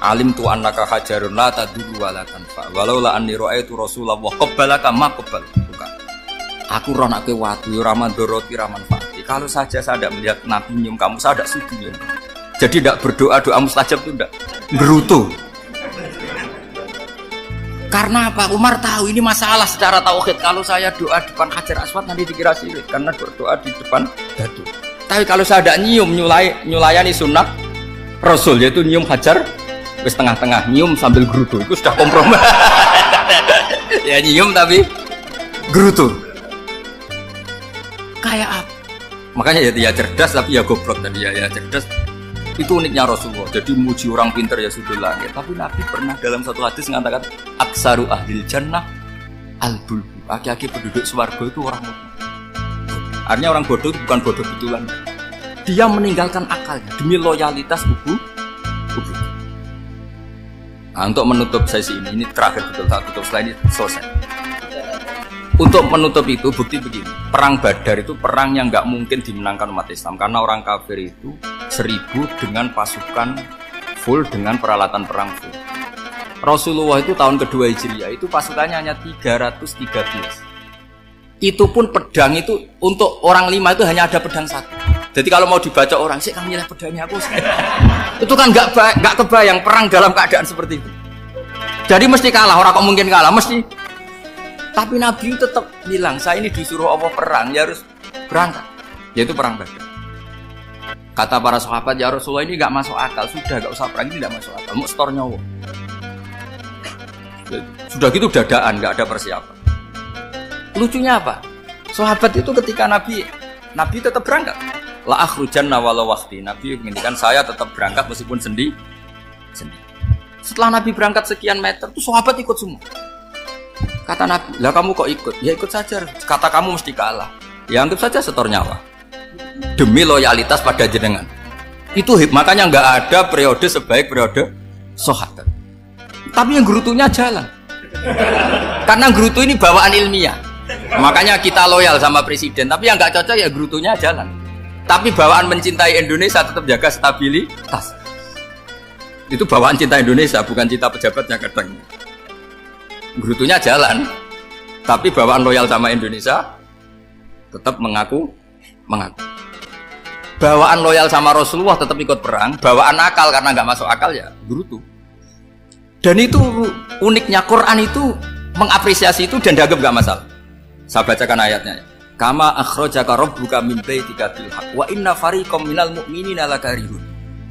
Speaker 1: Alim tu annaka hajarun la tadurru wa la tanfa. Walau la anni ra'aitu Rasulullah qabbalaka ma qabbal. Bukan. Aku roh nak kowe watu ora mandoroti ora manfaati. Kalau saja saya tidak melihat Nabi nyium kamu, saya tidak sudi. Ya. Jadi tidak berdoa doa mustajab itu tidak berutuh. Karena apa? Umar tahu ini masalah secara tauhid. Kalau saya doa di depan Hajar Aswad nanti dikira syirik karena berdoa di depan batu. Tapi kalau saya tidak nyium nyulayani sunnah Rasul yaitu nyium Hajar wis tengah-tengah nyium sambil gerutu itu sudah kompromi. Ya nyium tapi gerutu. Kayak apa? Makanya ya cerdas tapi ya goblok tadi ya cerdas. Itu uniknya Rasulullah. Jadi muji orang pintar ya sudah langit. Tapi Nabi pernah dalam satu hadis mengatakan aksaru ahlil jannah al-bulbu. Aki-aki penduduk swarga itu orang bodoh. Artinya orang bodoh itu bukan bodoh betulan. Dia meninggalkan akalnya demi loyalitas ubu. Nah, untuk menutup sesi ini terakhir betul tak tutup setelah ini selesai. Untuk menutup itu bukti begini, perang Badar itu perang yang nggak mungkin dimenangkan umat Islam karena orang kafir itu 1000 dengan pasukan full dengan peralatan perang full. Rasulullah itu tahun kedua Hijriah itu pasukannya hanya 313. Itu pun pedang itu untuk orang 5 itu hanya ada pedang 1. Jadi kalau mau dibaca orang sih kamu nilai pedangnya aku. Itu kan nggak kebayang perang dalam keadaan seperti itu. Jadi mesti kalah, orang kok mungkin kalah mesti. Tapi Nabi tetap bilang, saya ini disuruh Allah perang, ya harus berangkat. Yaitu perang Badar. Kata para sahabat, ya Rasulullah ini nggak masuk akal, sudah nggak usah perang ini nggak masuk akal, mau setor nyawa. Sudah gitu dadaan, nggak ada persiapan. Lucunya apa? Sahabat itu ketika Nabi tetap berangkat. La akhrujanna walau waqti. Nabi menginginkan saya tetap berangkat meskipun sendiri. Setelah Nabi berangkat sekian meter, tuh sahabat ikut semua. Kata Nabi, lah kamu kok ikut? Ya ikut saja. Kata kamu mesti kalah. Ya anggap saja setor nyawa. Demi loyalitas pada jenengan. Itu makanya nggak ada periode sebaik periode sahabat. Tapi yang gerutunya jalan. Karena gerutu ini bawaan ilmiah. Makanya kita loyal sama presiden. Tapi yang nggak cocok ya gerutunya jalan. Tapi bawaan mencintai Indonesia tetap jaga stabilitas. Itu bawaan cinta Indonesia, bukan cinta pejabatnya kadang. Gerutunya jalan, tapi bawaan loyal sama Indonesia tetap mengaku. Bawaan loyal sama Rasulullah tetap ikut perang, bawaan akal karena nggak masuk akal ya gerutu. Dan itu uniknya Quran itu mengapresiasi itu dan dianggap nggak masalah. Saya bacakan ayatnya. Kama akhrajaka rabbuka min baitika bil haqq wa inna fariqam minal mu'minina lakarihun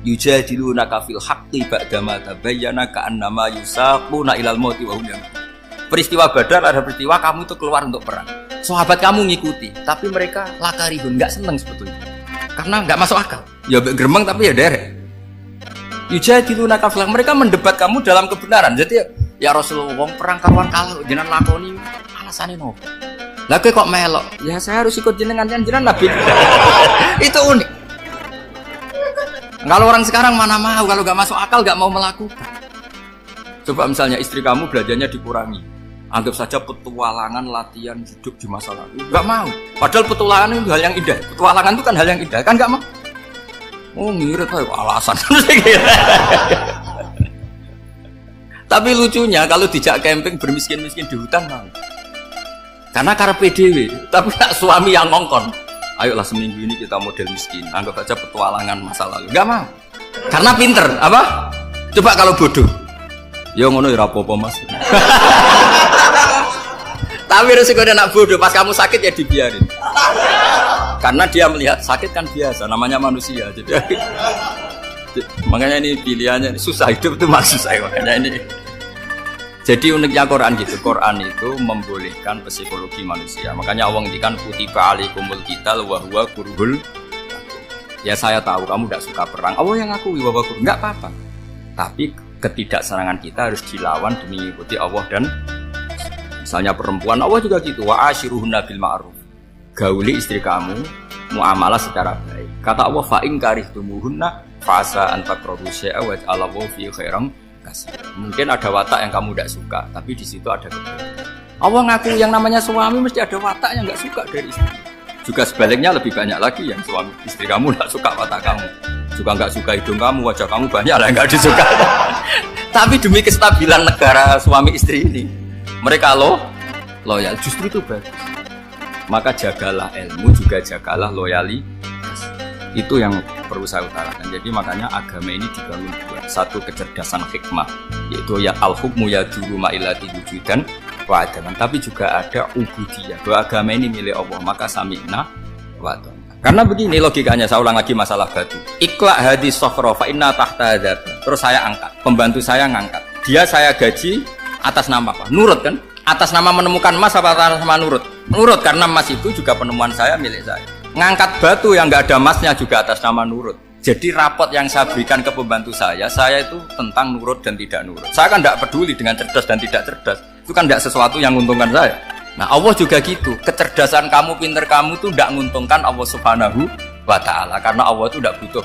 Speaker 1: yujadilunaka fil haqqi ba'dama tabayyana ka'annama yusaquna ilal mauti wa hum yanzurun. Peristiwa Badar ada peristiwa kamu itu keluar untuk perang. Sahabat kamu ngikuti, tapi mereka lakarihun, nggak seneng sebetulnya. Karena nggak masuk akal. Ya geremeng tapi ya derek. Yujadilunaka fil haqq, mereka mendebat kamu dalam kebenaran. Jadi ya Rasulullah wong perang kawan kalau jenengan lakoni alasane nopo? Lah kok melok? Ya saya harus ikut jenengan Nabi. Itu unik. Kalau orang sekarang mana mau, kalau nggak masuk akal nggak mau melakukan. Coba misalnya istri kamu belajarnya dikurangi, anggap saja petualangan latihan hidup di masa lalu, nggak mau. Padahal petualangan itu hal yang indah. Petualangan itu kan hal yang indah, kan nggak mau. Oh ngirit alasan. Tapi lucunya kalau dijak camping bermiskin-miskin di hutan mau. Karena karena PDW, tapi tak suami yang ngongkon. Ayolah seminggu ini kita model miskin, anggap aja petualangan masa lalu. Enggak mau. Karena pinter, apa? Coba kalau bodoh. Ya ngono ya apa-apa Mas. Tapi resikonya nak bodoh, pas kamu sakit ya dibiarin. Karena dia melihat sakit kan biasa, namanya manusia. Jadi makanya ini pilihannya susah, hidup itu maksud saya makanya ini. Jadi uniknya Quran gitu, Quran itu membolehkan psikologi manusia. Makanya Allah ngendikan kutiba alaikumul qital wa huwa kurhul. Ya saya tahu kamu tidak suka perang. Allah yang ngakui bahwa kurhul enggak apa-apa. Tapi ketidaksenangan kita harus dilawan demi mengikuti Allah dan misalnya perempuan Allah juga gitu, wa ashiruhunna bil ma'ruf. Gauli istri kamu muamalah secara baik. Kata Allah fa in karihtumuhunna fa asa an takrahu syai'a wa ja'alallahu fi khairan kasih. Mungkin ada watak yang kamu tidak suka, tapi di situ ada kebaikan. Allah ngaku yang namanya suami mesti ada watak yang nggak suka dari istri. Juga sebaliknya lebih banyak lagi yang suami istri kamu nggak suka watak kamu, juga nggak suka hidung kamu, wajah kamu banyak lah yang nggak disuka. Tapi demi kestabilan negara suami istri ini, mereka loyal. Justru itu bagus. Maka jagalah ilmu, juga jagalah loyalitas. Itu yang perlu saya utarakan. Jadi makanya agama ini dibangun dua. Satu kecerdasan hikmah, yaitu ya al-hukmu ya duru ma'ilati wujudan wa adaman. Tapi juga ada ubudiyah, bahwa agama ini milik Allah. Maka sami'na wa ata'na. Karena begini logikanya, saya ulang lagi masalah batu. Iqla hadis sokhro fa inna tahta hadab. Terus saya angkat, pembantu saya ngangkat. Dia saya gaji atas nama apa? Nurut kan? Atas nama menemukan emas apa atas nama nurut? Nurut, karena emas itu juga penemuan saya, milik saya. Ngangkat batu yang nggak ada emasnya juga atas nama nurut. Jadi rapot yang saya berikan ke pembantu saya itu tentang nurut dan tidak nurut. Saya kan tidak peduli dengan cerdas dan tidak cerdas. Itu kan tidak sesuatu yang menguntungkan saya. Nah Allah juga gitu. Kecerdasan kamu, pinter kamu itu tidak menguntungkan Allah Subhanahu wa Ta'ala. Karena Allah itu tidak butuh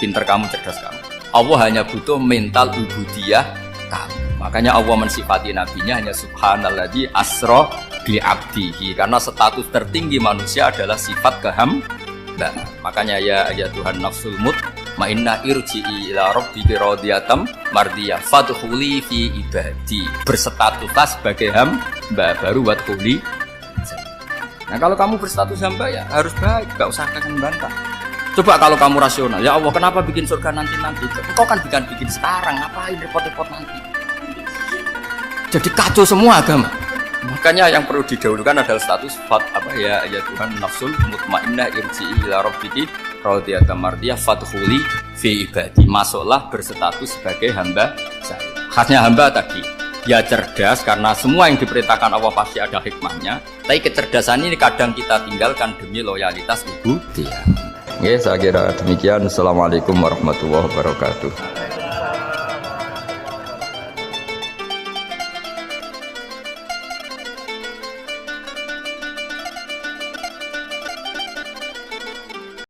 Speaker 1: pinter kamu, cerdas kamu. Allah hanya butuh mental ubudiyah kamu. Makanya Allah mensifati nabinya hanya subhanalladzi asra bi abdihi, karena status tertinggi manusia adalah sifat kehambaan. Makanya ya Tuhan nafsul mutmainnah irji'i ila rabbiki radiyatan mardiyah fadkhuli fi ibadi. Berstatuslah sebagai hamba baru wadkhuli. Nah kalau kamu berstatus hamba ya harus baik, enggak usah akan bantah. Coba kalau kamu rasional, ya Allah kenapa bikin surga nanti-nanti? Kau kan bikin sekarang, ngapain repot-repot nanti? Jadi kacau semua agama. Makanya yang perlu didahulukan adalah status ya Tuhan nafsul mutmainnah irji'i ila rabbiki radiyatan mardiyah fadkhuli fi ibadi. Masuklah berstatus sebagai hamba saya. Khasnya hamba tadi ya cerdas, karena semua yang diperintahkan Allah pasti ada hikmahnya. Tapi kecerdasan ini kadang kita tinggalkan demi loyalitas ubudiyah. Oke, saya kira demikian. Assalamualaikum warahmatullahi wabarakatuh.